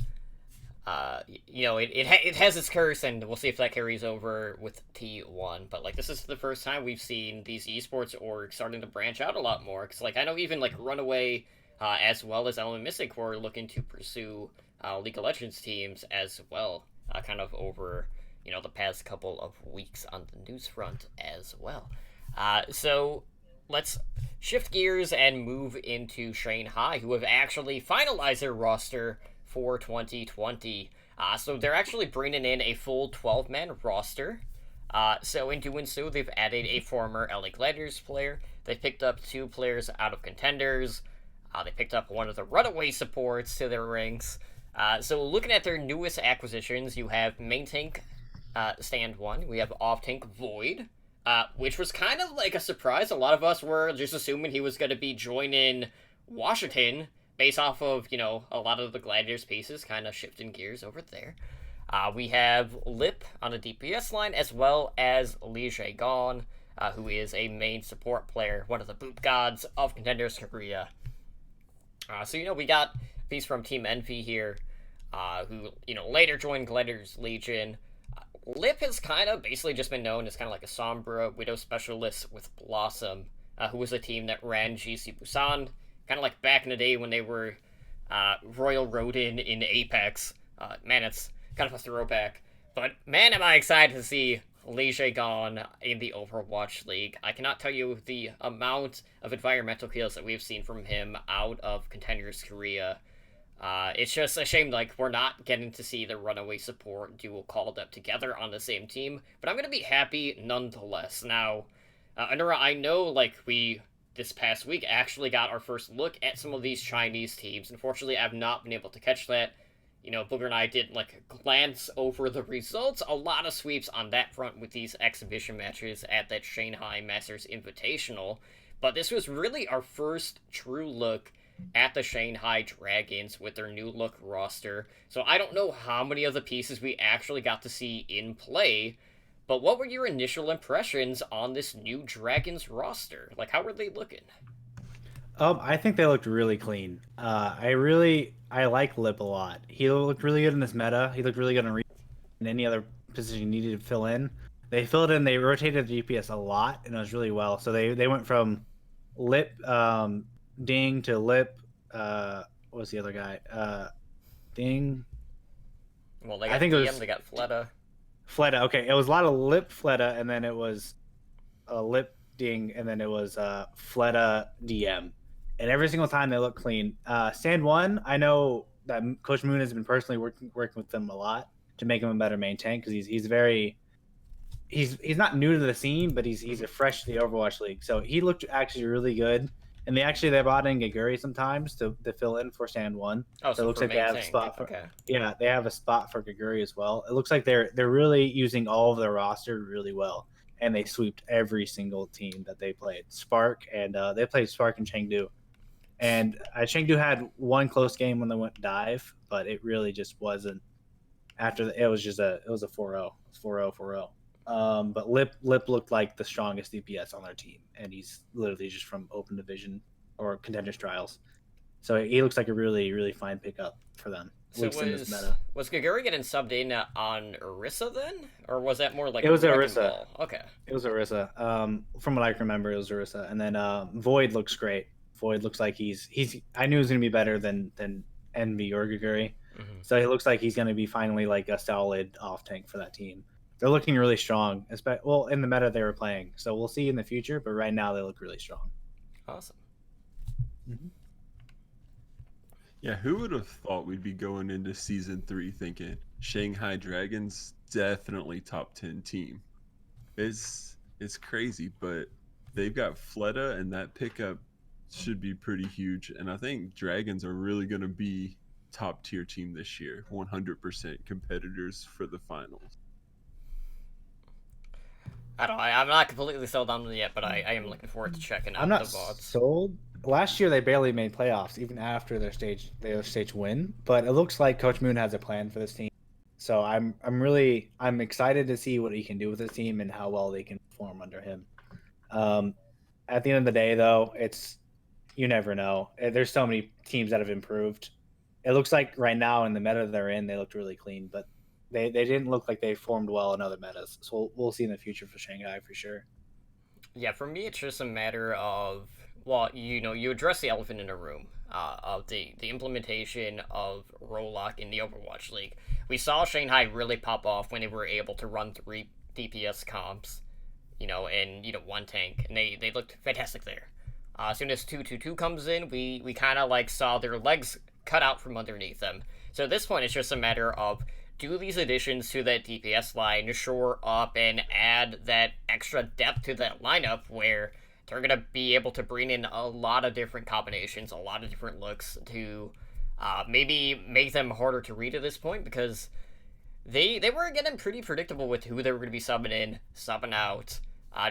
It has its curse, and we'll see if that carries over with T1. But like, this is the first time we've seen these esports orgs starting to branch out a lot more. Because like, I know even like Runaway, as well as Element Mystic, were looking to pursue League of Legends teams as well, kind of over the past couple of weeks on the news front as well. So let's shift gears and move into Shanghai, who have actually finalized their roster for 2020. So they're actually bringing in a full 12-man roster. So in doing so, they've added a former LA Gladiators player. They picked up 2 players out of contenders. They picked up one of the Runaway supports to their ranks. So looking at their newest acquisitions, you have main tank Stand 1. We have off tank Void, which was kind of like a surprise. A lot of us were just assuming he was going to be joining Washington, based off of, a lot of the Gladiators pieces, kind of shifting gears over there. We have Lip on the DPS line, as well as Lee Jae-gon, who is a main support player, one of the boot gods of Contenders Korea. So, we got a piece from Team Envy here, who, later joined Gladiators Legion. Lip has kind of basically just been known as kind of like a Sombra Widow specialist with Blossom, who was a team that ran GC Busan, kind of like back in the day when they were Royal Rodin in Apex. Man, it's kind of a throwback. But man, am I excited to see Lee Jae-gon in the Overwatch League. I cannot tell you the amount of environmental kills that we've seen from him out of Contenders Korea. It's just a shame, like, we're not getting to see the Runaway support duo called up together on the same team, but I'm going to be happy nonetheless. Now, Anura, I know, like, we, this past week, actually got our first look at some of these Chinese teams. Unfortunately, I've not been able to catch that. Booger and I did, like, glance over the results. A lot of sweeps on that front with these exhibition matches at that Shanghai Masters Invitational. But this was really our first true look at the Shanghai Dragons with their new look roster. So I don't know how many of the pieces we actually got to see in play, but what were your initial impressions on this new Dragons roster? Like, how were they looking? I think they looked really clean. I like Lip a lot. He looked really good in this meta. He looked really good in any other position he needed to fill in. They filled in. They rotated the GPS a lot, and it was really well. So they went from Lip, Ding to Lip. What was the other guy? Ding. Well, they got DM, they got Fleta. Fleta. Okay, it was a lot of Lip, Fleta, and then it was Lip, Ding, and then it was Fleta, DM. And every single time they look clean. Stand 1, I know that Coach Moon has been personally working with them a lot to make him a better main tank, because he's not new to the scene, but he's a fresh to the Overwatch League. So he looked actually really good. And they brought in Gaguri sometimes to fill in for Stand 1. Oh, so it looks like they have a spot for okay. Yeah, they have a spot for Gaguri as well. It looks like they're really using all of their roster really well. And they sweeped every single team that they played. Spark, and they played Spark and Chengdu. And Chengdu had one close game when they went dive, but it really just wasn't. It was a 4-0. It was 4-0, 4-0. But Lip looked like the strongest DPS on their team, and he's literally just from Open Division or Contenders Trials. So he looks like a really, really fine pickup for them. At So least in this meta. was Gaguri getting subbed in on Orisa then, or was that more like It was Wrecking Orisa. Ball? Okay. It was Orisa. From what I can remember, it was Orisa. And then Void looks great. Void looks like he's. I knew he was gonna be better than Envy or Gaguri. Mm-hmm. So he looks like he's gonna be finally like a solid off tank for that team. They're looking really strong, well in the meta they were playing. So we'll see in the future, but right now they look really strong. Awesome. Mm-hmm. Yeah, who would have thought we'd be going into season 3 thinking Shanghai Dragons definitely top 10 team? It's crazy, but they've got Fleta, and that pickup should be pretty huge. And I think Dragons are really going to be top tier team this year, 100% competitors for the finals. I don't know, I'm not completely sold on them yet, but I am looking forward to checking out I'm not the VODs. sold. Last year they barely made playoffs, even after their stage win. But it looks like Coach Moon has a plan for this team. So I'm excited to see what he can do with this team and how well they can perform under him. At the end of the day, though, you never know. There's so many teams that have improved. It looks like right now in the meta they're in, they looked really clean, but they didn't look like they formed well in other metas. So we'll see in the future for Shanghai for sure. Yeah, for me, it's just a matter of, well, you address the elephant in the room of the implementation of Rollock in the Overwatch League. We saw Shanghai really pop off when they were able to run 3 DPS comps, and, 1 tank, and they looked fantastic there. As soon as 2-2-2 comes in, we kind of, saw their legs cut out from underneath them. So at this point, it's just a matter of, do these additions to that DPS line shore up and add that extra depth to that lineup where they're going to be able to bring in a lot of different combinations, a lot of different looks to maybe make them harder to read at this point, because they were getting pretty predictable with who they were going to be subbing in, subbing out,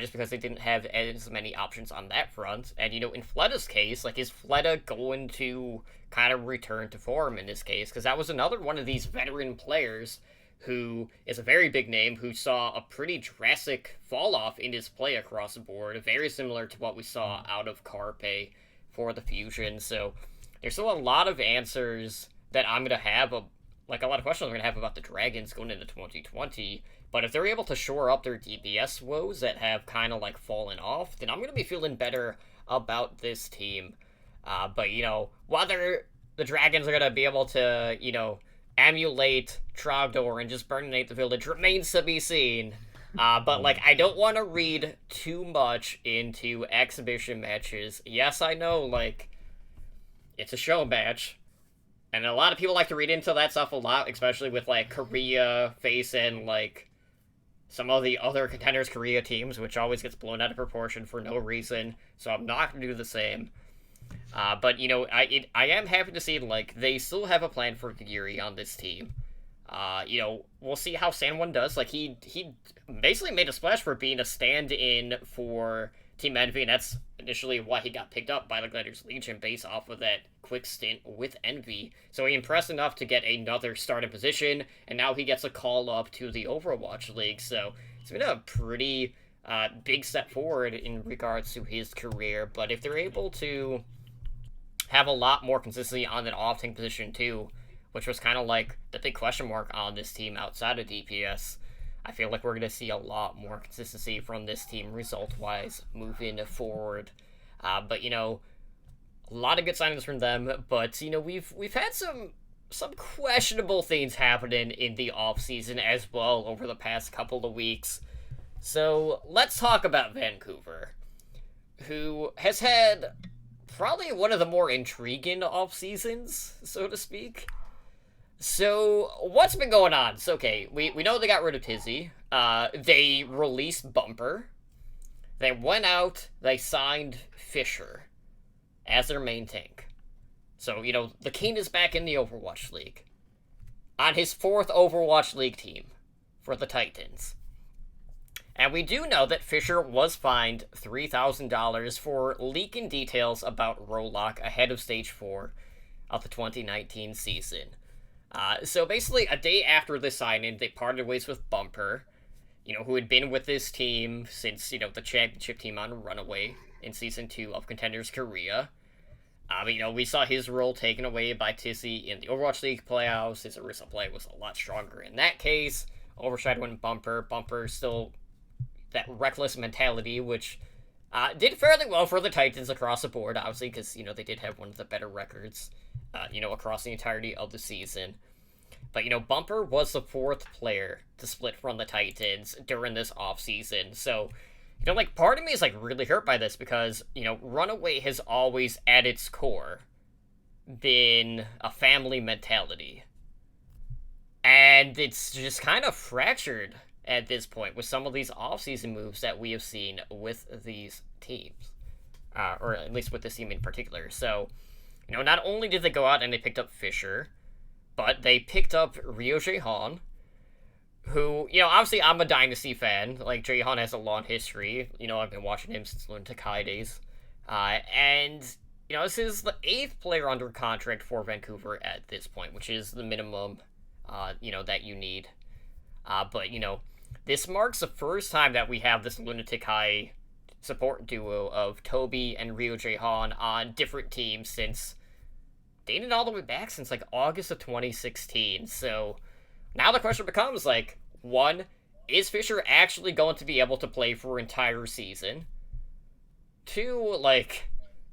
just because they didn't have as many options on that front. And, in Fleta's case, is Fleta going to kind of return to form in this case? Because that was another one of these veteran players who is a very big name, who saw a pretty drastic fall off in his play across the board, very similar to what we saw out of Carpe for the Fusion. So there's still a lot of answers that I'm going to have, a lot of questions I'm going to have about the Dragons going into 2020. But if they're able to shore up their DPS woes that have kind of fallen off, then I'm going to be feeling better about this team. But, whether the Dragons are going to be able to, emulate Trogdor and just burninate the village remains to be seen. But, I don't want to read too much into exhibition matches. Yes, I know, it's a show match. And a lot of people like to read into that stuff a lot, especially with, Korea facing, some of the other Contenders Korea teams, which always gets blown out of proportion for no reason. So I'm not going to do the same. But, I am happy to see, they still have a plan for Kagiri on this team. We'll see how San1 does. He basically made a splash for being a stand-in for Team Envy, and that's initially why he got picked up by the Gladiators Legion based off of that quick stint with Envy. So he impressed enough to get another starting position, and now he gets a call up to the Overwatch League. So it's been a pretty big step forward in regards to his career. But if they're able to have a lot more consistency on that off-tank position too, which was kind of the big question mark on this team outside of DPS, I feel like we're going to see a lot more consistency from this team result-wise moving forward. But, a lot of good signings from them, but, we've had some questionable things happening in the off-season as well over the past couple of weeks. So, let's talk about Vancouver, who has had probably one of the more intriguing off-seasons, so to speak. So, what's been going on? So, okay, we know they got rid of Tizzy. They released Bumper. They went out, they signed Fisher as their main tank. So, the King is back in the Overwatch League. On his 4th Overwatch League team for the Titans. And we do know that Fisher was fined $3,000 for leaking details about Rollock ahead of Stage 4 of the 2019 season. So basically, a day after the signing, they parted ways with Bumper. who had been with this team since, the championship team on Runaway in Season 2 of Contenders Korea. We saw his role taken away by Tizzy in the Overwatch League playoffs. His Orisa play was a lot stronger in that case. Overshadowing Bumper. Bumper still that reckless mentality, which did fairly well for the Titans across the board, obviously, because, they did have one of the better records, across the entirety of the season. But, Bumper was the 4th player to split from the Titans during this offseason. So, part of me is, really hurt by this because, Runaway has always, at its core, been a family mentality. And it's just kind of fractured at this point with some of these offseason moves that we have seen with these teams. Or at least with this team in particular. So, not only did they go out and they picked up Fisher, but they picked up Ryo Jaehan, who, obviously I'm a Dynasty fan. Jaehan has a long history. I've been watching him since Lunatic High days. And, this is the 8th player under contract for Vancouver at this point, which is the minimum, that you need. But, this marks the first time that we have this Lunatic High support duo of Toby and Ryo Jaehan on different teams since dating all the way back since August of 2016. So now the question becomes 1, is Fisher actually going to be able to play for an entire season? 2,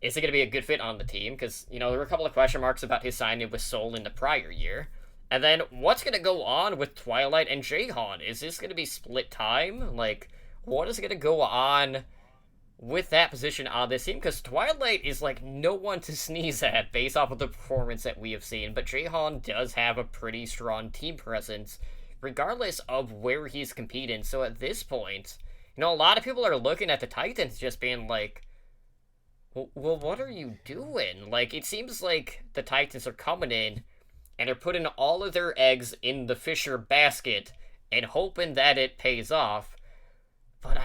is it going to be a good fit on the team? Because, there were a couple of question marks about his signing with Seoul in the prior year. And then what's going to go on with Twilight and Jaehan? Is this going to be split time? What is going to go on with that position on this team? Because Twilight is no one to sneeze at based off of the performance that we have seen, but Jaehan does have a pretty strong team presence regardless of where he's competing. So at this point, a lot of people are looking at the Titans just being well, what are you doing? It seems like the Titans are coming in and they're putting all of their eggs in the Fisher basket and hoping that it pays off. But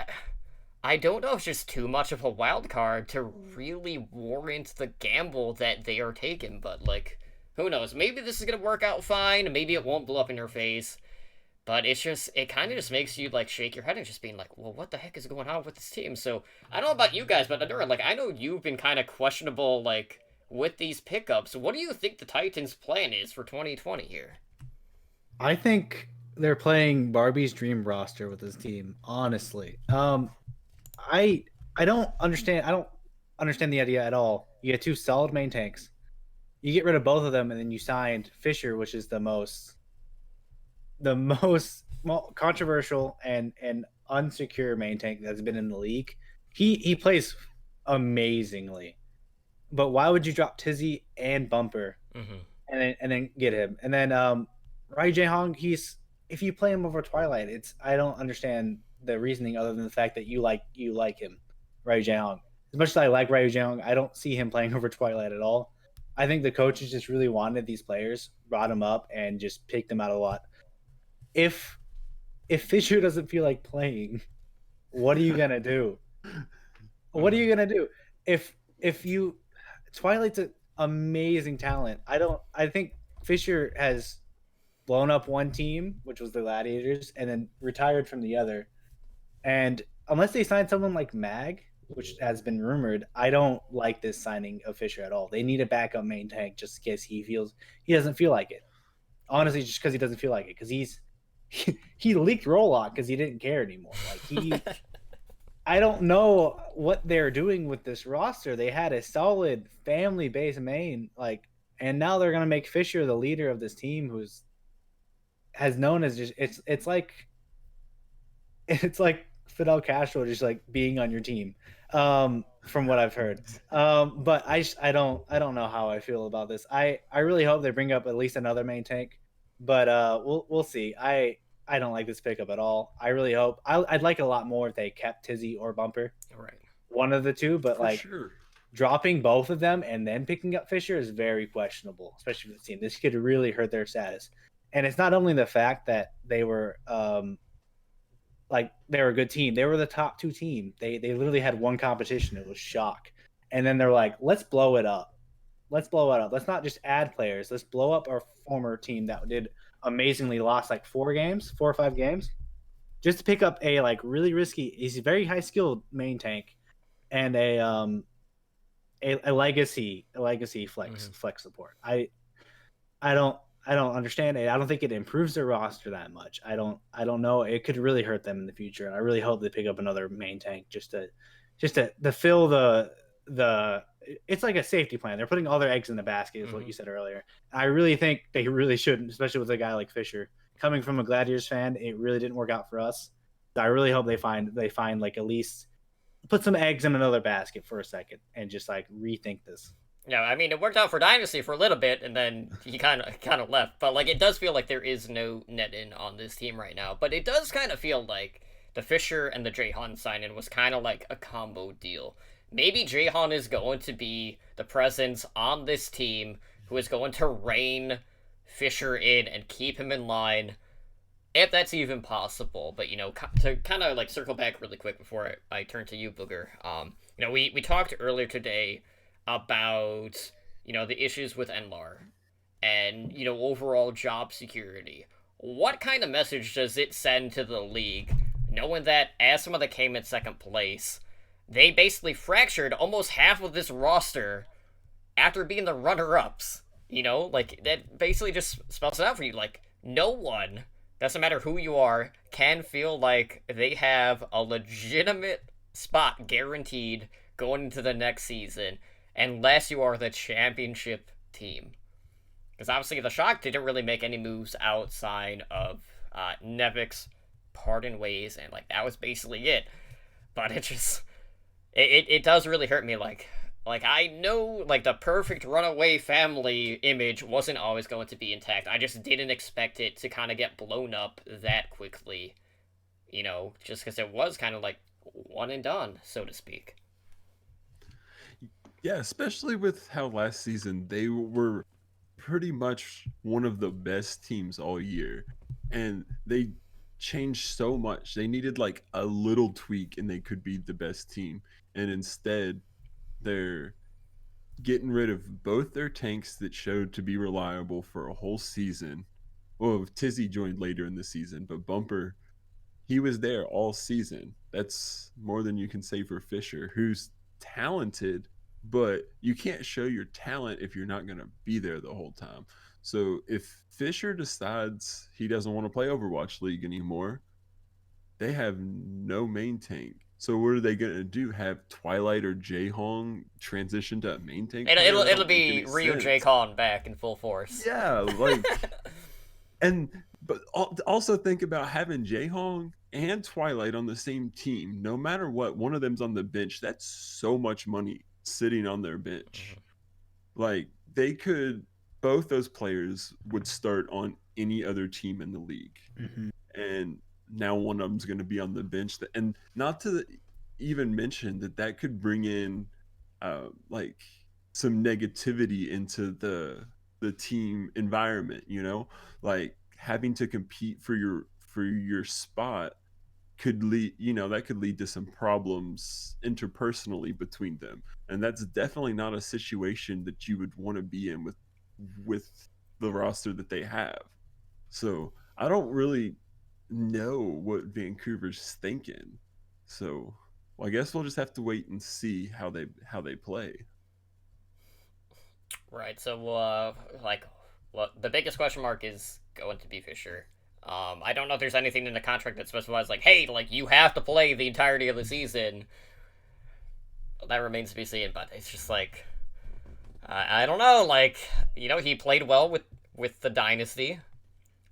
I don't know if it's just too much of a wild card to really warrant the gamble that they are taking, but who knows? Maybe this is gonna work out fine, maybe it won't blow up in your face, but it kind of just makes you shake your head and just being well, what the heck is going on with this team? So I don't know about you guys, but Adura, I know you've been kind of questionable with these pickups. What do you think the Titans' plan is for 2020 here? I think they're playing Barbie's dream roster with this team, honestly. I don't understand the idea at all. You get 2 solid main tanks. You get rid of both of them, and then you signed Fisher, which is the most controversial and unsecure main tank that's been in the league. He plays amazingly. But why would you drop Tizzy and Bumper and then get him? And then Ryo Jaehan, if you play him over Twilight, I don't understand the reasoning other than the fact that you like him, Ryo Jaehan. As much as I like Ryo Jaehan, I don't see him playing over Twilight at all. I think the coaches just really wanted these players, brought them up, and just picked them out a lot. If Fisher doesn't feel like playing, what are you gonna do? What are you gonna do? Twilight's an amazing talent. I think Fisher has blown up one team, which was the Gladiators, and then retired from the other. And unless they sign someone like Mag, which has been rumored, I don't like this signing of Fisher at all. They need a backup main tank just in case he doesn't feel like it. Honestly, just because he doesn't feel like it. Because he leaked Rollock because he didn't care anymore. I don't know what they're doing with this roster. They had a solid family-based main, and now they're gonna make Fisher the leader of this team, has known as just it's like Fidel Castro just being on your team, from what I've heard. But I don't know how I feel about this. I really hope they bring up at least another main tank, but we'll see. I don't like this pickup at all. I really hope. I'd like it a lot more if they kept Tizzy or Bumper. Right. One of the two, but For sure. dropping both of them and then picking up Fisher is very questionable, especially for the team. This could really hurt their status. And it's not only the fact that they were they were a good team. They were the top 2 team. They literally had one competition. It was shock. And then they're let's blow it up. Let's blow it up. Let's not just add players. Let's blow up our former team that did amazingly, lost 4 or 5 games. just to pick up a like really risky, he's a very high skilled main tank, and a legacy flex support. I don't understand it. I don't think it improves their roster that much. I don't know. It could really hurt them in the future. And I really hope they pick up another main tank just to fill the it's like a safety plan. They're putting all their eggs in the basket, is what you said earlier. I really think they really shouldn't, especially with a guy like Fisher. Coming from a Gladiators fan, it really didn't work out for us. So I really hope they find like at least put some eggs in another basket for a second and just like rethink this. Yeah, I mean, it worked out for Dynasty for a little bit, and then he kind of left. But like, it does feel like there is no net in on this team right now. But it does kind of feel like the Fisher and the Jahan sign-in was kind of like a combo deal. Maybe Jahan is going to be the presence on this team who is going to rein Fisher in and keep him in line, if that's even possible. But, you know, to kind of like circle back really quick before I turn to you, Booger. You know, we talked earlier today about, you know, the issues with NLAR and, you know, overall job security. What kind of message does it send to the league, knowing that as someone that came in second place, they basically fractured almost half of this roster after being the runner-ups? You know, like, that basically just spells it out for you. Like, no one, doesn't matter who you are, can feel like they have a legitimate spot guaranteed going into the next season unless you are the championship team. Because obviously the Shock didn't really make any moves outside of Nevix parting ways, and like that was basically it. But it just it does really hurt me. Like I know like the perfect runaway family image wasn't always going to be intact. I just didn't expect it to kind of get blown up that quickly. You know, just because it was kind of like one and done, so to speak. Yeah, especially with how last season they were pretty much one of the best teams all year, and they changed so much. They needed like a little tweak and they could be the best team, and instead they're getting rid of both their tanks that showed to be reliable for a whole season. Well, Tizzy joined later in the season, but Bumper, he was there all season. That's more than you can say for Fisher, who's talented, but you can't show your talent if you're not going to be there the whole time. So if Fisher decides he doesn't want to play Overwatch League anymore, they have no main tank. So what are they going to do? Have Twilight or Jaehong transition to a main tank? It'll be Ryu Jaehong back in full force. Yeah, like but also think about having Jaehong and Twilight on the same team. No matter what, one of them's on the bench. That's so much money sitting on their bench. Like they could, both those players would start on any other team in the league. And now one of them's going to be on the bench. And not to even mention that could bring in like some negativity into the team environment, you know, like having to compete for your spot could lead, you know, that could lead to some problems interpersonally between them, and that's definitely not a situation that you would want to be in with the roster that they have. So I don't really know what Vancouver's thinking. So I guess we'll just have to wait and see how they play. Right. So the biggest question mark is going to be Fisher. I don't know if there's anything in the contract that specifies like, hey, like you have to play the entirety of the season. That remains to be seen, but it's just like I don't know. Like, you know, he played well with the Dynasty,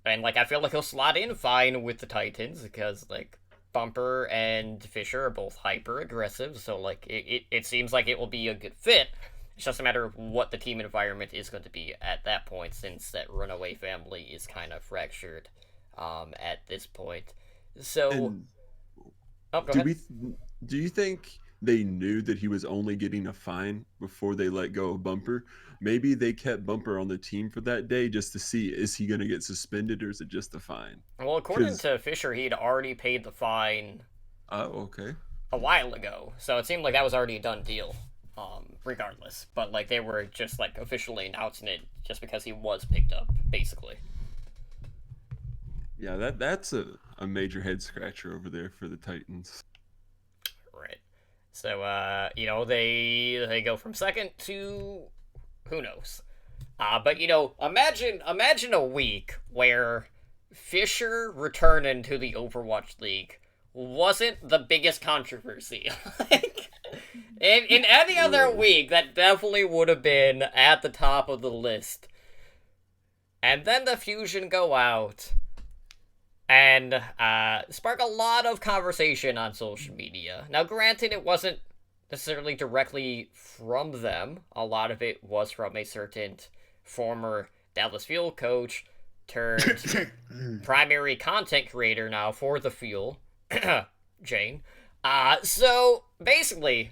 and like I feel like he'll slot in fine with the Titans because like Bumper and Fisher are both hyper aggressive, so like it seems like it will be a good fit. It's just a matter of what the team environment is going to be at that point, since that runaway family is kind of fractured at this point. So, go ahead. Do you think they knew that he was only getting a fine before they let go of Bumper? Maybe they kept Bumper on the team for that day just to see, is he going to get suspended or is it just a fine? Well, according to Fisher, he'd already paid the fine. Oh, okay. A while ago, so it seemed like that was already a done deal. Regardless, but like they were just like officially announcing it just because he was picked up, basically. Yeah, that's a major head scratcher over there for the Titans. Right. So, they go from second to who knows. But imagine a week where Fisher returning to the Overwatch League wasn't the biggest controversy. Like, in any other week, that definitely would have been at the top of the list. And then the Fusion go out and spark a lot of conversation on social media. Now, granted, it wasn't necessarily directly from them. A lot of it was from a certain former Dallas Fuel coach turned primary content creator now for the Fuel, Jane. So basically,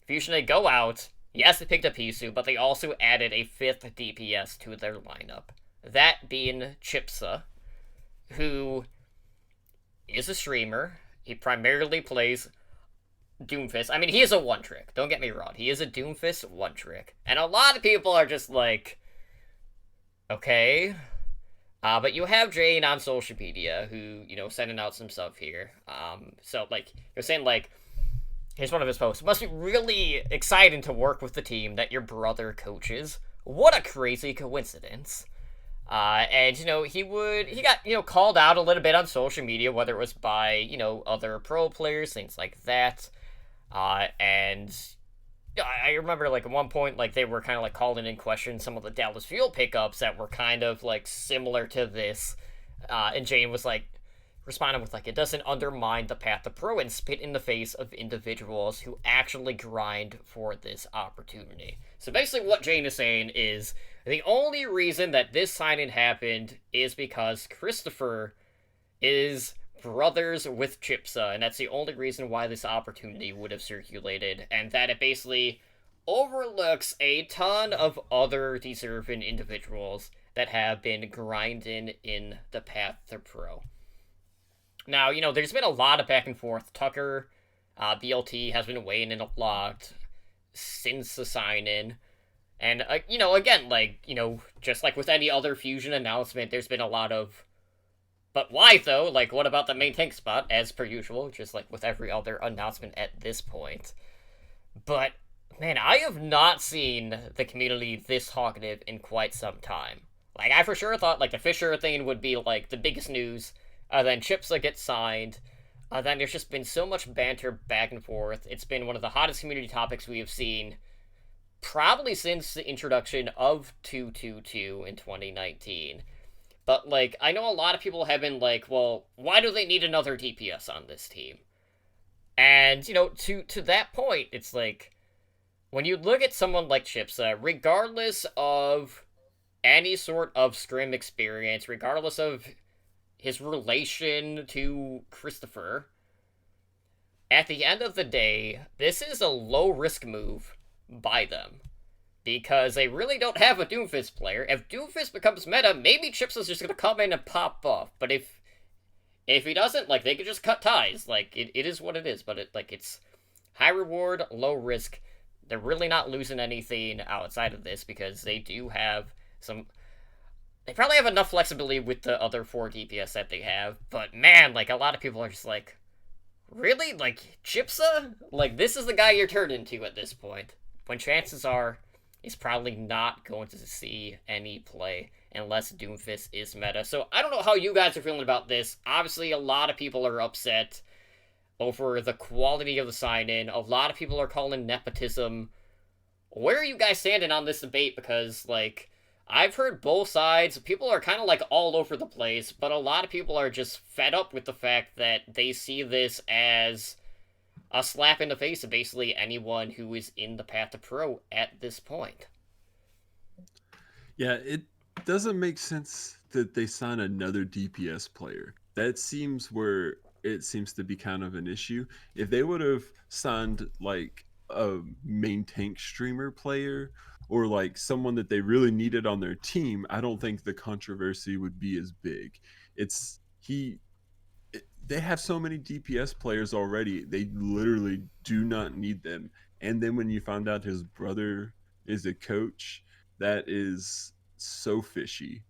Fusion, they go out. Yes, they picked up Hisu, but they also added a 5th DPS to their lineup. That being Chipsa, who is a streamer. He primarily plays Doomfist. I mean, he is a one-trick. Don't get me wrong. He is a Doomfist one-trick. And a lot of people are just like, okay. But you have Jane on social media who, sending out some stuff here. So, you're saying, here's one of his posts. It must be really exciting to work with the team that your brother coaches. What a crazy coincidence. And, he got, called out a little bit on social media, whether it was by, other pro players, things like that. And I remember, at one point, they were kind of, calling in question some of the Dallas Fuel pickups that were kind of, similar to this. And Jane was, responding with, it doesn't undermine the path to pro and spit in the face of individuals who actually grind for this opportunity. So basically what Jane is saying is the only reason that this signing happened is because Christopher is brothers with Chipsa, and that's the only reason why this opportunity would have circulated, and that it basically overlooks a ton of other deserving individuals that have been grinding in the path to pro. Now, there's been a lot of back and forth. Tucker, BLT, has been weighing in a lot since the sign-in. And, again, just like with any other Fusion announcement, there's been a lot of, but why, though? What about the main tank spot, as per usual, just like with every other announcement at this point. But, man, I have not seen the community this talkative in quite some time. I for sure thought, the Fisher thing would be, the biggest news. Then Chipsa gets signed. Then there's just been so much banter back and forth. It's been one of the hottest community topics we have seen probably since the introduction of 222 in 2019. But, I know a lot of people have been well, why do they need another DPS on this team? And, to that point, it's when you look at someone like Chipsa, regardless of any sort of scrim experience, regardless of his relation to Christopher, at the end of the day, this is a low-risk move by them. Because they really don't have a Doomfist player. If Doomfist becomes meta, maybe Chipsa's just gonna come in and pop off. But if he doesn't, they could just cut ties. It is what it is. But it's high reward, low risk. They're really not losing anything outside of this because they do have some. They probably have enough flexibility with the other 4 DPS that they have, but man, a lot of people are just really? Chipsa? This is the guy you're turned into at this point. When chances are, he's probably not going to see any play unless Doomfist is meta. So I don't know how you guys are feeling about this. Obviously, a lot of people are upset over the quality of the sign-in. A lot of people are calling nepotism. Where are you guys standing on this debate? Because, I've heard both sides. People are kind of all over the place, but a lot of people are just fed up with the fact that they see this as a slap in the face of basically anyone who is in the path to pro at this point. Yeah, it doesn't make sense that they sign another DPS player. That seems where it seems to be kind of an issue. If they would have signed a main tank streamer player or someone that they really needed on their team, I don't think the controversy would be as big. They have so many DPS players already. They literally do not need them. And then when you find out his brother is a coach, that is so fishy.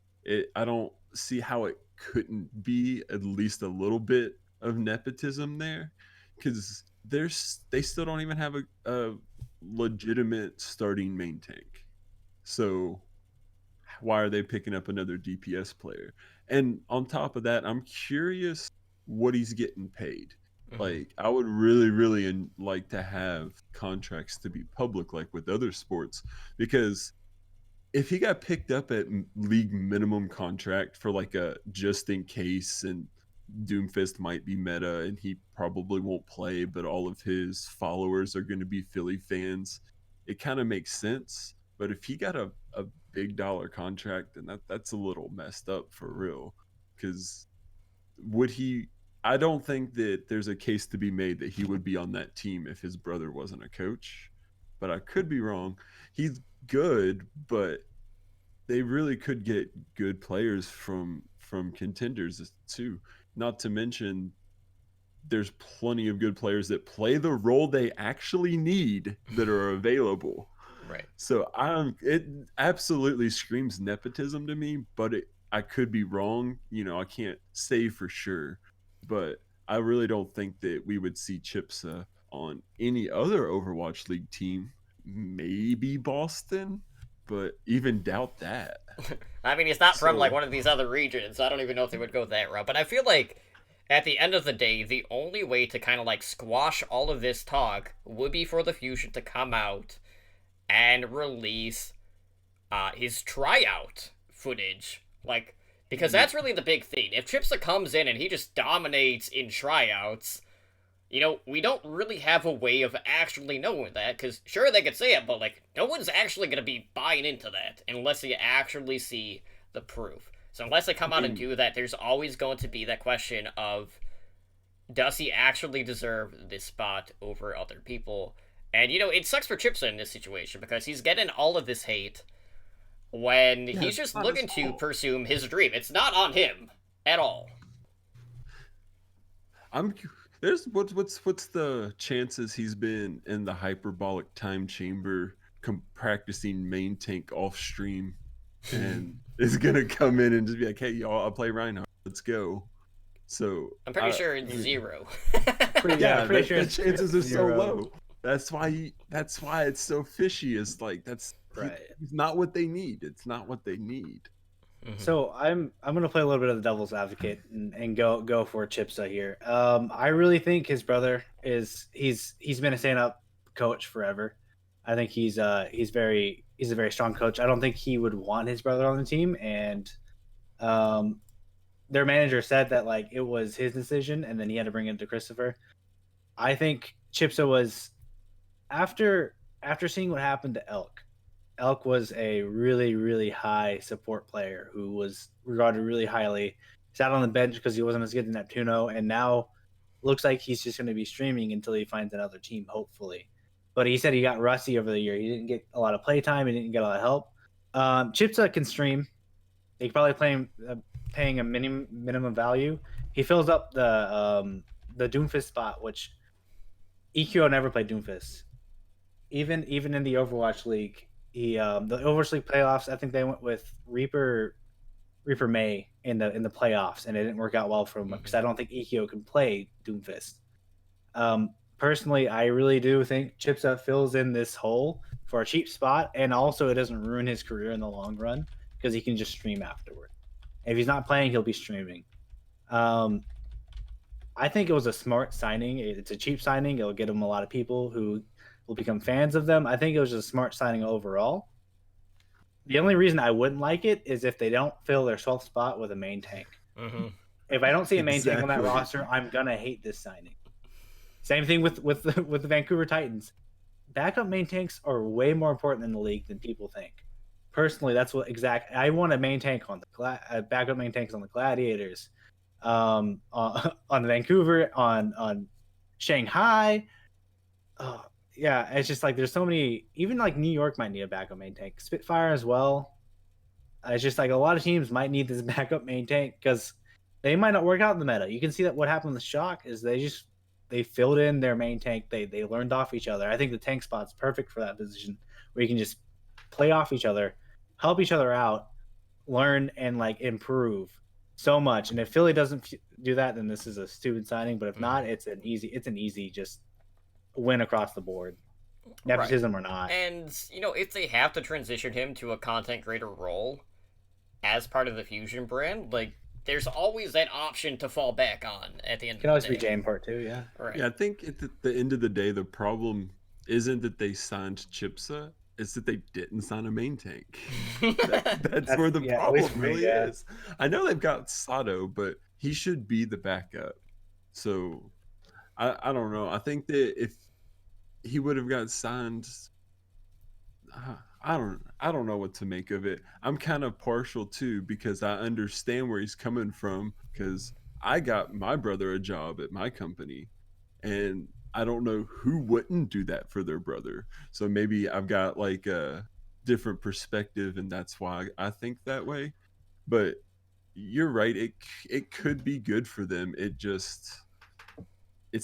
I don't see how it couldn't be at least a little bit of nepotism there, because they still don't even have a legitimate starting main tank. So why are they picking up another DPS player? And on top of that, I'm curious what he's getting paid. Mhm. Like, I would really like to have contracts to be public, like with other sports, because if he got picked up at league minimum contract for like a just in case, and Doomfist might be meta and he probably won't play, but all of his followers are going to be Philly fans, it kind of makes sense. But if he got a big dollar contract, then that's a little messed up for real. Because would he? I don't think that there's a case to be made that he would be on that team if his brother wasn't a coach. But I could be wrong. He's good, but they really could get good players from contenders too. Not to mention, there's plenty of good players that play the role they actually need that are available. Right. So it absolutely screams nepotism to me, but I could be wrong. I can't say for sure, but I really don't think that we would see Chipsa on any other Overwatch League team. Maybe Boston, but even doubt that. I mean, he's not from like So one of these other regions, so I don't even know if they would go that route. But I feel like at the end of the day, the only way to kind of like squash all of this talk would be for the Fusion to come out and release his tryout footage. Like, because that's really the big thing. If Chipsa comes in and he just dominates in tryouts, we don't really have a way of actually knowing that, because sure, they could say it, but, like, no one's actually going to be buying into that unless they actually see the proof. So unless they come out and do that, there's always going to be that question of, does he actually deserve this spot over other people? And, it sucks for Chipsa in this situation, because he's getting all of this hate when yeah, he's just looking to pursue his dream. It's not on him at all. I'm there's what's the chances he's been in the hyperbolic time chamber practicing main tank off stream and is gonna come in and just be like, hey y'all, I'll play Reinhardt, let's go. So I'm pretty sure it's zero. Pretty sure the it's chances are so zero. low. That's why it's so fishy. It's like Right. It's not what they need. It's not what they need. So I'm gonna play a little bit of the devil's advocate and go for Chipsa here. I really think his brother he's been a stand up coach forever. I think he's a very strong coach. I don't think he would want his brother on the team, and their manager said that like it was his decision, and then he had to bring it to Christopher. I think Chipsa was after seeing what happened to Elk. Elk was a really high support player who was regarded really highly. Sat on the bench because he wasn't as good as Neptuno, and now looks like he's just going to be streaming until he finds another team, hopefully. But he said he got rusty over the year. He didn't get a lot of playtime. He didn't get a lot of help. Chipsa can stream. They could probably paying a minimum value. He fills up the Doomfist spot, which EQO never played Doomfist. Even in the Overwatch League, the Overwatch League playoffs, I think they went with Reaper May in the playoffs, and it didn't work out well for him because I don't think EQO can play Doomfist. Personally, I really do think Chipsa fills in this hole for a cheap spot, and also it doesn't ruin his career in the long run because he can just stream afterward. If he's not playing, he'll be streaming. I think it was a smart signing. It's a cheap signing. It'll get him a lot of people who will become fans of them. I think it was a smart signing overall. The only reason I wouldn't like it is if they don't fill their 12th spot with a main tank. Mm-hmm. If I don't see a main tank on that Exactly. roster, I'm gonna hate this signing. Same thing with the Vancouver Titans. Backup main tanks are way more important in the league than people think. Personally, that's what I want a main tank on the backup main tanks on the Gladiators, on the Vancouver, on Shanghai. Yeah, it's just like there's so many. Even like New York might need a backup main tank. Spitfire as well. It's just like a lot of teams might need this backup main tank because they might not work out in the meta. You can see that what happened with Shock is they filled in their main tank. They learned off each other. I think the tank spot's perfect for that position where you can just play off each other, help each other out, learn and like improve so much. And if Philly doesn't do that, then this is a stupid signing. But if not, it's an easy just win across the board, nepotism or not. And if they have to transition him to a content creator role as part of the Fusion brand, like there's always that option to fall back on at the end Can of always the be day. Jane part 2, yeah. Right. Yeah, I think at the end of the day, the problem isn't that they signed Chipsa, it's that they didn't sign a main tank. That's where the at least problem for me, really yeah. is. I know they've got Sato, but he should be the backup. So I don't know. I think that if he would have got signed, I don't know what to make of it. I'm kind of partial too because I understand where he's coming from because I got my brother a job at my company and I don't know who wouldn't do that for their brother. So maybe I've got like a different perspective and that's why I think that way. But you're right, it could be good for them. It's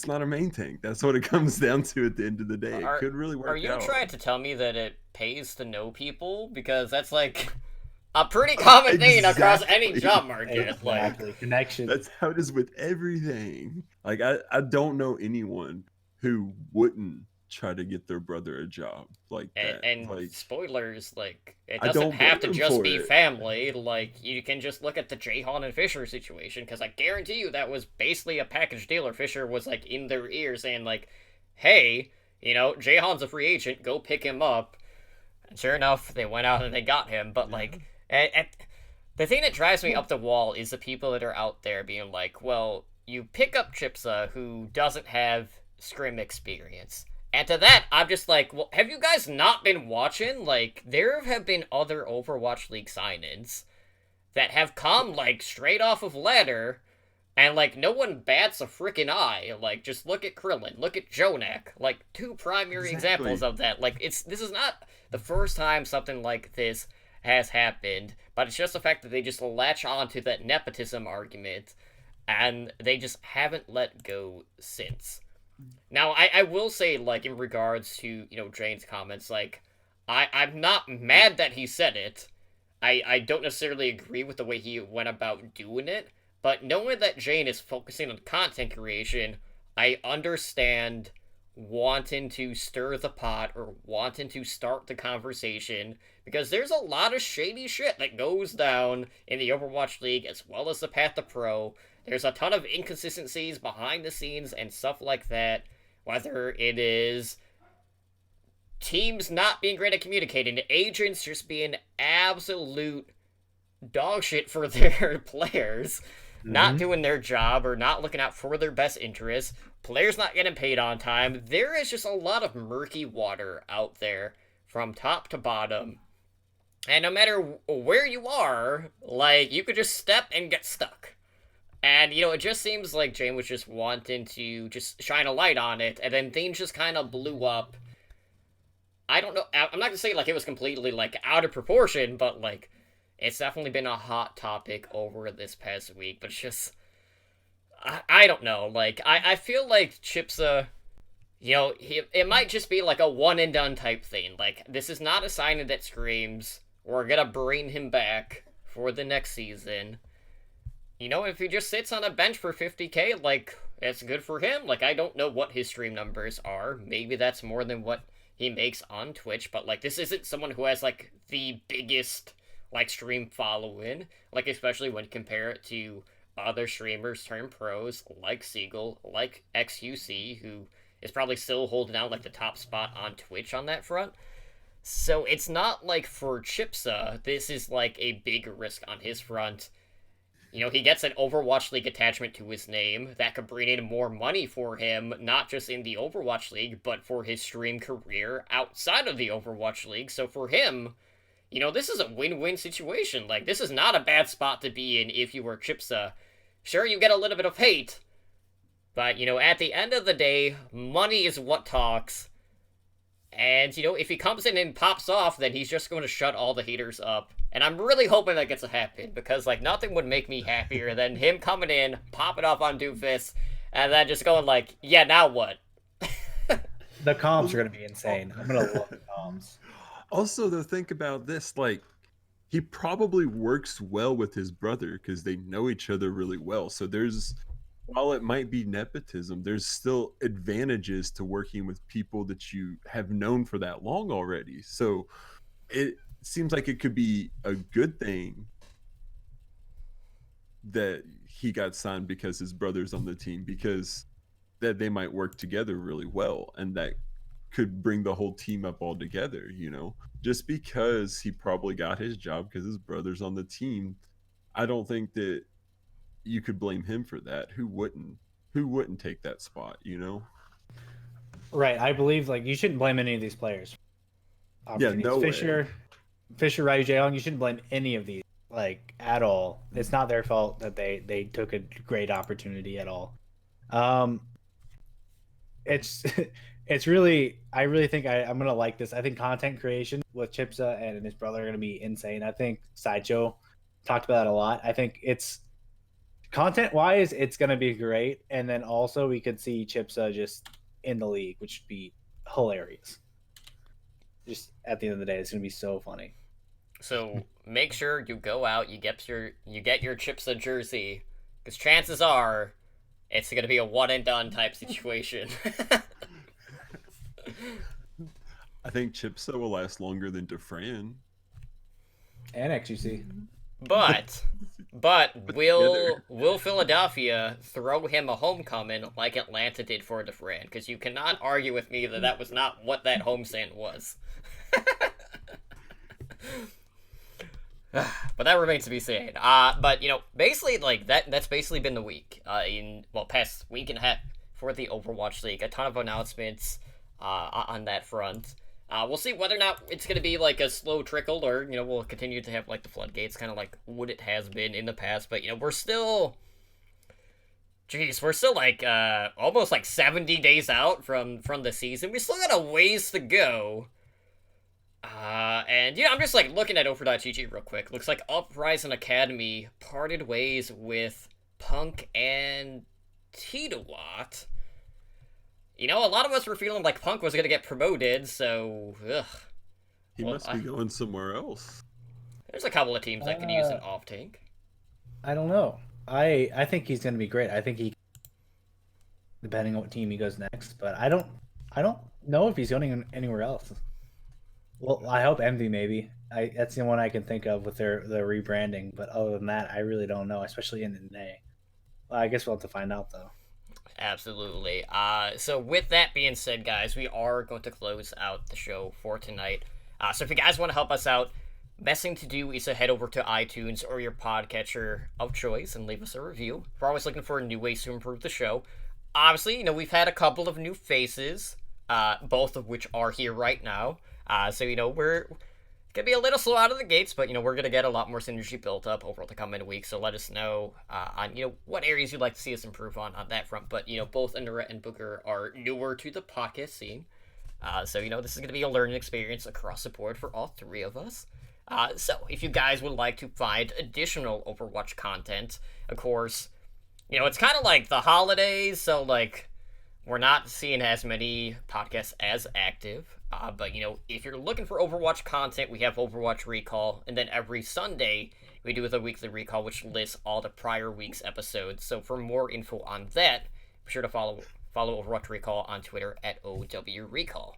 not a main tank. That's what it comes down to at the end of the day. It could really work out. Are you trying to tell me that it pays to know people? Because that's like a pretty common thing across any job market. Exactly. Connection. That's how it is with everything. Like I don't know anyone who wouldn't try to get their brother a job like that. And like, spoilers, like it I doesn't don't have to blame them just for be it. family. Like you can just look at the Jahan and Fisher situation, because I guarantee you that was basically a package dealer. Fisher was like in their ear saying like, "Hey, Jahan's a free agent. Go pick him up." And sure enough, they went out and they got him. But like, the thing that drives me up the wall is the people that are out there being like, "Well, you pick up Chipsa, who doesn't have scrim experience." And to that, I'm just like, well, have you guys not been watching? Like, there have been other Overwatch League sign-ins that have come, like, straight off of ladder, and, like, no one bats a freaking eye. Like, just look at Krillin, look at Jonak, like, two primary examples of that. Like, this is not the first time something like this has happened, but it's just the fact that they just latch on to that nepotism argument, and they just haven't let go since. Now, I will say, like, in regards to, Jane's comments, like, I'm not mad that he said it. I don't necessarily agree with the way he went about doing it, but knowing that Jane is focusing on content creation, I understand wanting to stir the pot or wanting to start the conversation, because there's a lot of shady shit that goes down in the Overwatch League as well as the Path to Pro. There's a ton of inconsistencies behind the scenes and stuff like that, whether it is teams not being great at communicating, agents just being absolute dog shit for their players, not doing their job or not looking out for their best interests, players not getting paid on time. There is just a lot of murky water out there from top to bottom. And no matter where you are, like, you could just step and get stuck. And, it just seems like Jane was just wanting to just shine a light on it, and then things just kind of blew up. I don't know, I'm not gonna say, like, it was completely, like, out of proportion, but, like, it's definitely been a hot topic over this past week, but it's just, I don't know, like, I feel like Chipsa, it might just be, like, a one-and-done type thing. Like, this is not a sign that screams, we're gonna bring him back for the next season. If he just sits on a bench for 50K, like, it's good for him. Like, I don't know what his stream numbers are. Maybe that's more than what he makes on Twitch, but, like, this isn't someone who has, like, the biggest, like, stream following. Like, especially when you compare it to other streamers turned pros, like Siegel, like XUC, who is probably still holding out, like, the top spot on Twitch on that front. So it's not like for Chipsa, this is, like, a big risk on his front. He gets an Overwatch League attachment to his name that could bring in more money for him, not just in the Overwatch League, but for his stream career outside of the Overwatch League. So for him, this is a win-win situation. Like, this is not a bad spot to be in if you were Chipsa. Sure, you get a little bit of hate, but, at the end of the day, money is what talks. And, if he comes in and pops off, then he's just going to shut all the haters up. And I'm really hoping that gets to happen, because, like, nothing would make me happier than him coming in, popping off on Doofus, and then just going like, yeah, now what? The comms are going to be insane. I'm going to love the comms. Also, though, think about this, like, he probably works well with his brother because they know each other really well. So while it might be nepotism, there's still advantages to working with people that you have known for that long already. So it seems like it could be a good thing that he got signed because his brother's on the team, because that they might work together really well, and that could bring the whole team up all together, just because he probably got his job because his brother's on the team. I don't think that you could blame him for that. Who wouldn't take that spot? Right. I believe like you shouldn't blame any of these players. Yeah, no way. Fisher, Ryu, Jaeyoung, you shouldn't blame any of these like at all. It's not their fault that they took a great opportunity at all. It's it's really I really think I'm gonna like this. I think content creation with Chipsa and his brother are gonna be insane. I think Sideshow talked about it a lot. I think it's content wise, it's gonna be great. And then also we could see Chipsa just in the league, which would be hilarious. Just at the end of the day, it's gonna be so funny. So make sure you go out, you get your Chipsa jersey, because chances are it's gonna be a one and done type situation. I think Chipsa will last longer than Defran. And XUC. But will Philadelphia throw him a homecoming like Atlanta did for Defran? Because you cannot argue with me that was not what that homestand was. But that remains to be seen. But basically, like that's basically been the week. Past week and a half for the Overwatch League. A ton of announcements on that front. We'll see whether or not it's going to be like a slow trickle, or we'll continue to have like the floodgates, kind of like what it has been in the past. But we're still like almost like 70 days out from the season. We still got a ways to go. And I'm just like looking at Over.gg real quick. Looks like Uprising Academy parted ways with Punk and Titawat. A lot of us were feeling like Punk was gonna get promoted, so He must be going somewhere else. There's a couple of teams that could use an off tank. I don't know. I think he's gonna be great. I think depending on what team he goes next, but I don't know if he's going anywhere else. Well, I hope Envy maybe. That's the one I can think of with their rebranding. But other than that, I really don't know, especially in May. Well, I guess we'll have to find out though. Absolutely. So with that being said, guys, we are going to close out the show for tonight. So if you guys want to help us out, best thing to do is to head over to iTunes or your podcatcher of choice and leave us a review. We're always looking for new ways to improve the show. Obviously, we've had a couple of new faces, both of which are here right now. So we're gonna be a little slow out of the gates, but we're gonna get a lot more synergy built up over the coming weeks. So let us know on what areas you'd like to see us improve on that front. But both Anura and Booker are newer to the podcast scene, so this is gonna be a learning experience across the board for all three of us. So if you guys would like to find additional Overwatch content, of course, it's kind of like the holidays, so like we're not seeing as many podcasts as active. But if you're looking for Overwatch content, we have Overwatch Recall, and then every Sunday we do the weekly recall, which lists all the prior week's episodes. So for more info on that, be sure to follow Overwatch Recall on Twitter at OWRecall.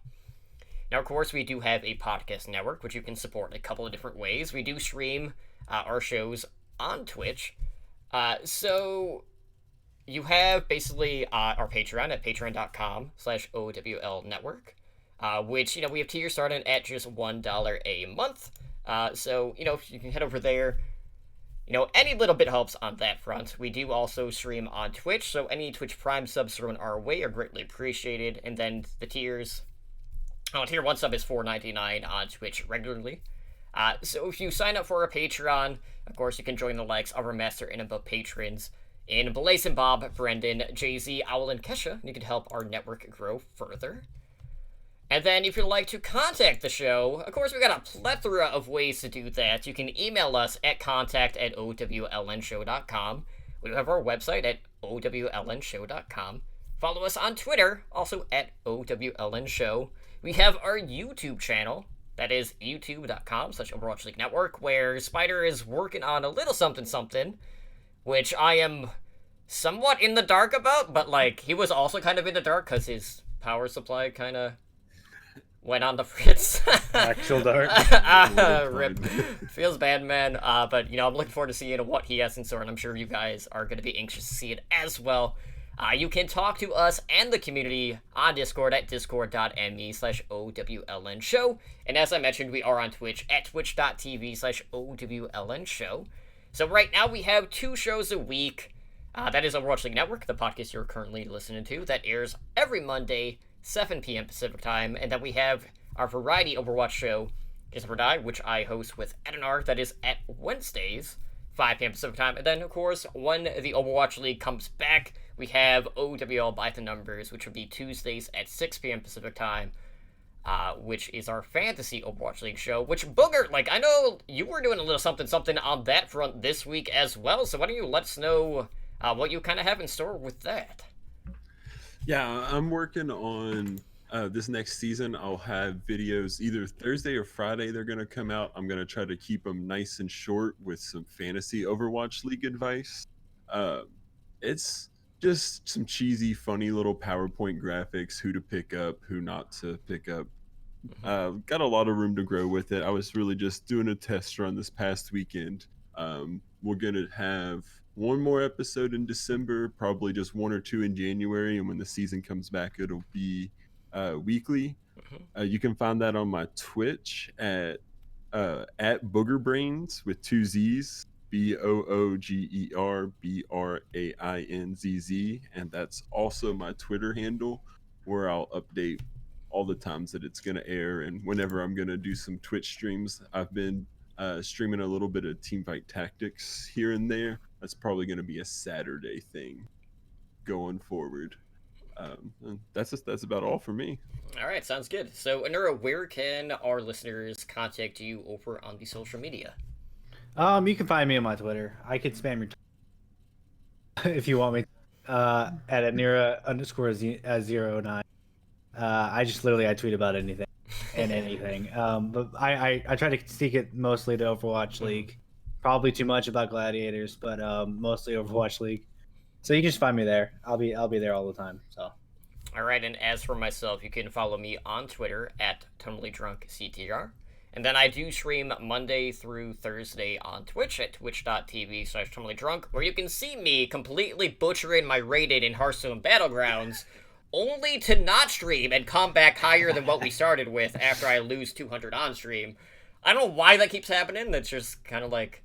Now, of course, we do have a podcast network, which you can support in a couple of different ways. We do stream our shows on Twitch. So you have basically our Patreon at patreon.com/OWL Network. Which, we have tiers starting at just $1 a month. So, if you can head over there, any little bit helps on that front. We do also stream on Twitch, so any Twitch Prime subs thrown our way are greatly appreciated. And then the tiers, tier 1 sub is $4.99 on Twitch regularly. So if you sign up for a Patreon, of course, you can join the likes of our Master and above patrons in Blaze and Bob, Brendan, Jay-Z, Owl, and Kesha. And you can help our network grow further. And then if you'd like to contact the show, of course, we've got a plethora of ways to do that. You can email us at contact@owlnshow.com. We have our website at owlnshow.com. Follow us on Twitter, also at owlnshow. We have our YouTube channel. That is youtube.com/Overwatch League Network, where Spider is working on a little something, which I am somewhat in the dark about, but, like, he was also kind of in the dark because his power supply kind of went on the fritz. Actual dark. Rip. Feels bad, man. But, I'm looking forward to seeing what he has in store, and I'm sure you guys are going to be anxious to see it as well. You can talk to us and the community on Discord at discord.me/OWLN show. And as I mentioned, we are on Twitch at twitch.tv/OWLN show. So right now we have 2 shows a week. That is Overwatch League Network, the podcast you're currently listening to, that airs every Monday, 7 p.m. Pacific time. And then we have our variety Overwatch show, Is Never Die, which I host with Edinar, that is at Wednesdays, 5 p.m. Pacific time. And then, of course, when the Overwatch League comes back, we have OWL by the Numbers, which will be Tuesdays at 6 p.m. Pacific time, which is our fantasy Overwatch League show, which, Booger, like, I know you were doing a little something on that front this week as well, so why don't you let us know what you kind of have in store with that? Yeah, I'm working on this next season. I'll have videos either Thursday or Friday. They're going to come out. I'm going to try to keep them nice and short with some fantasy Overwatch League advice. It's just some cheesy, funny little PowerPoint graphics, who to pick up, who not to pick up. Got a lot of room to grow with it. I was really just doing a test run this past weekend. We're going to have one more episode in December, probably just 1 or 2 in January, and when the season comes back, it'll be weekly. You can find that on my Twitch at Boogerbrains with 2 Z's, BOOGERBRAINZZ, and that's also my Twitter handle, where I'll update all the times that it's going to air and whenever I'm going to do some Twitch streams. I've been streaming a little bit of Teamfight Tactics here and there. That's probably going to be a Saturday thing going forward. And that's about all for me. All right, sounds good. So, Anura, where can our listeners contact you over on the social media? You can find me on my Twitter. I could spam your if you want me. At Anira_009. I just I tweet about anything and anything. But I try to stick it mostly to Overwatch League. Probably too much about Gladiators, but mostly Overwatch League. So you can just find me there. I'll be there all the time. So. All right, and as for myself, you can follow me on Twitter at TotallyDrunkCTR. And then I do stream Monday through Thursday on Twitch at twitch.tv/TotallyDrunk, where you can see me completely butchering my rated in Hearthstone Battlegrounds, only to not stream and come back higher than what we started with after I lose 200 on stream. I don't know why that keeps happening. That's just kind of like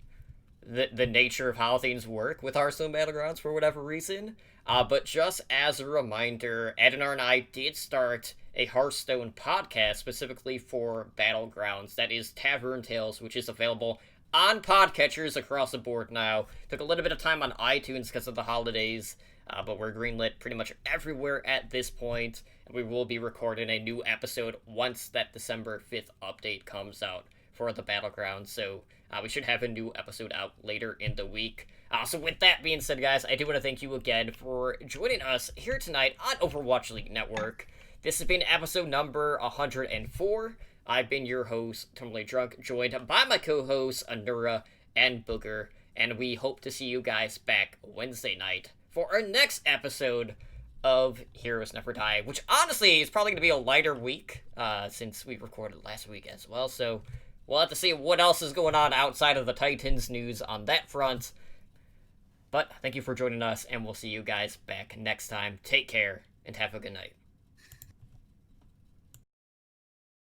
the nature of how things work with Hearthstone Battlegrounds for whatever reason. But just as a reminder, Edinar and I did start a Hearthstone podcast specifically for Battlegrounds. That is Tavern Tales, which is available on podcatchers across the board now. Took a little bit of time on iTunes because of the holidays, but we're greenlit pretty much everywhere at this point. And we will be recording a new episode once that December 5th update comes out for the Battlegrounds. So we should have a new episode out later in the week. So with that being said, guys, I do want to thank you again for joining us here tonight on Overwatch League Network. This has been episode number 104. I've been your host, Totally Drunk, joined by my co-hosts, Anura and Booger, and we hope to see you guys back Wednesday night for our next episode of Heroes Never Die, which honestly is probably going to be a lighter week, since we recorded last week as well, so we'll have to see what else is going on outside of the Titans news on that front. But thank you for joining us, and we'll see you guys back next time. Take care, and have a good night.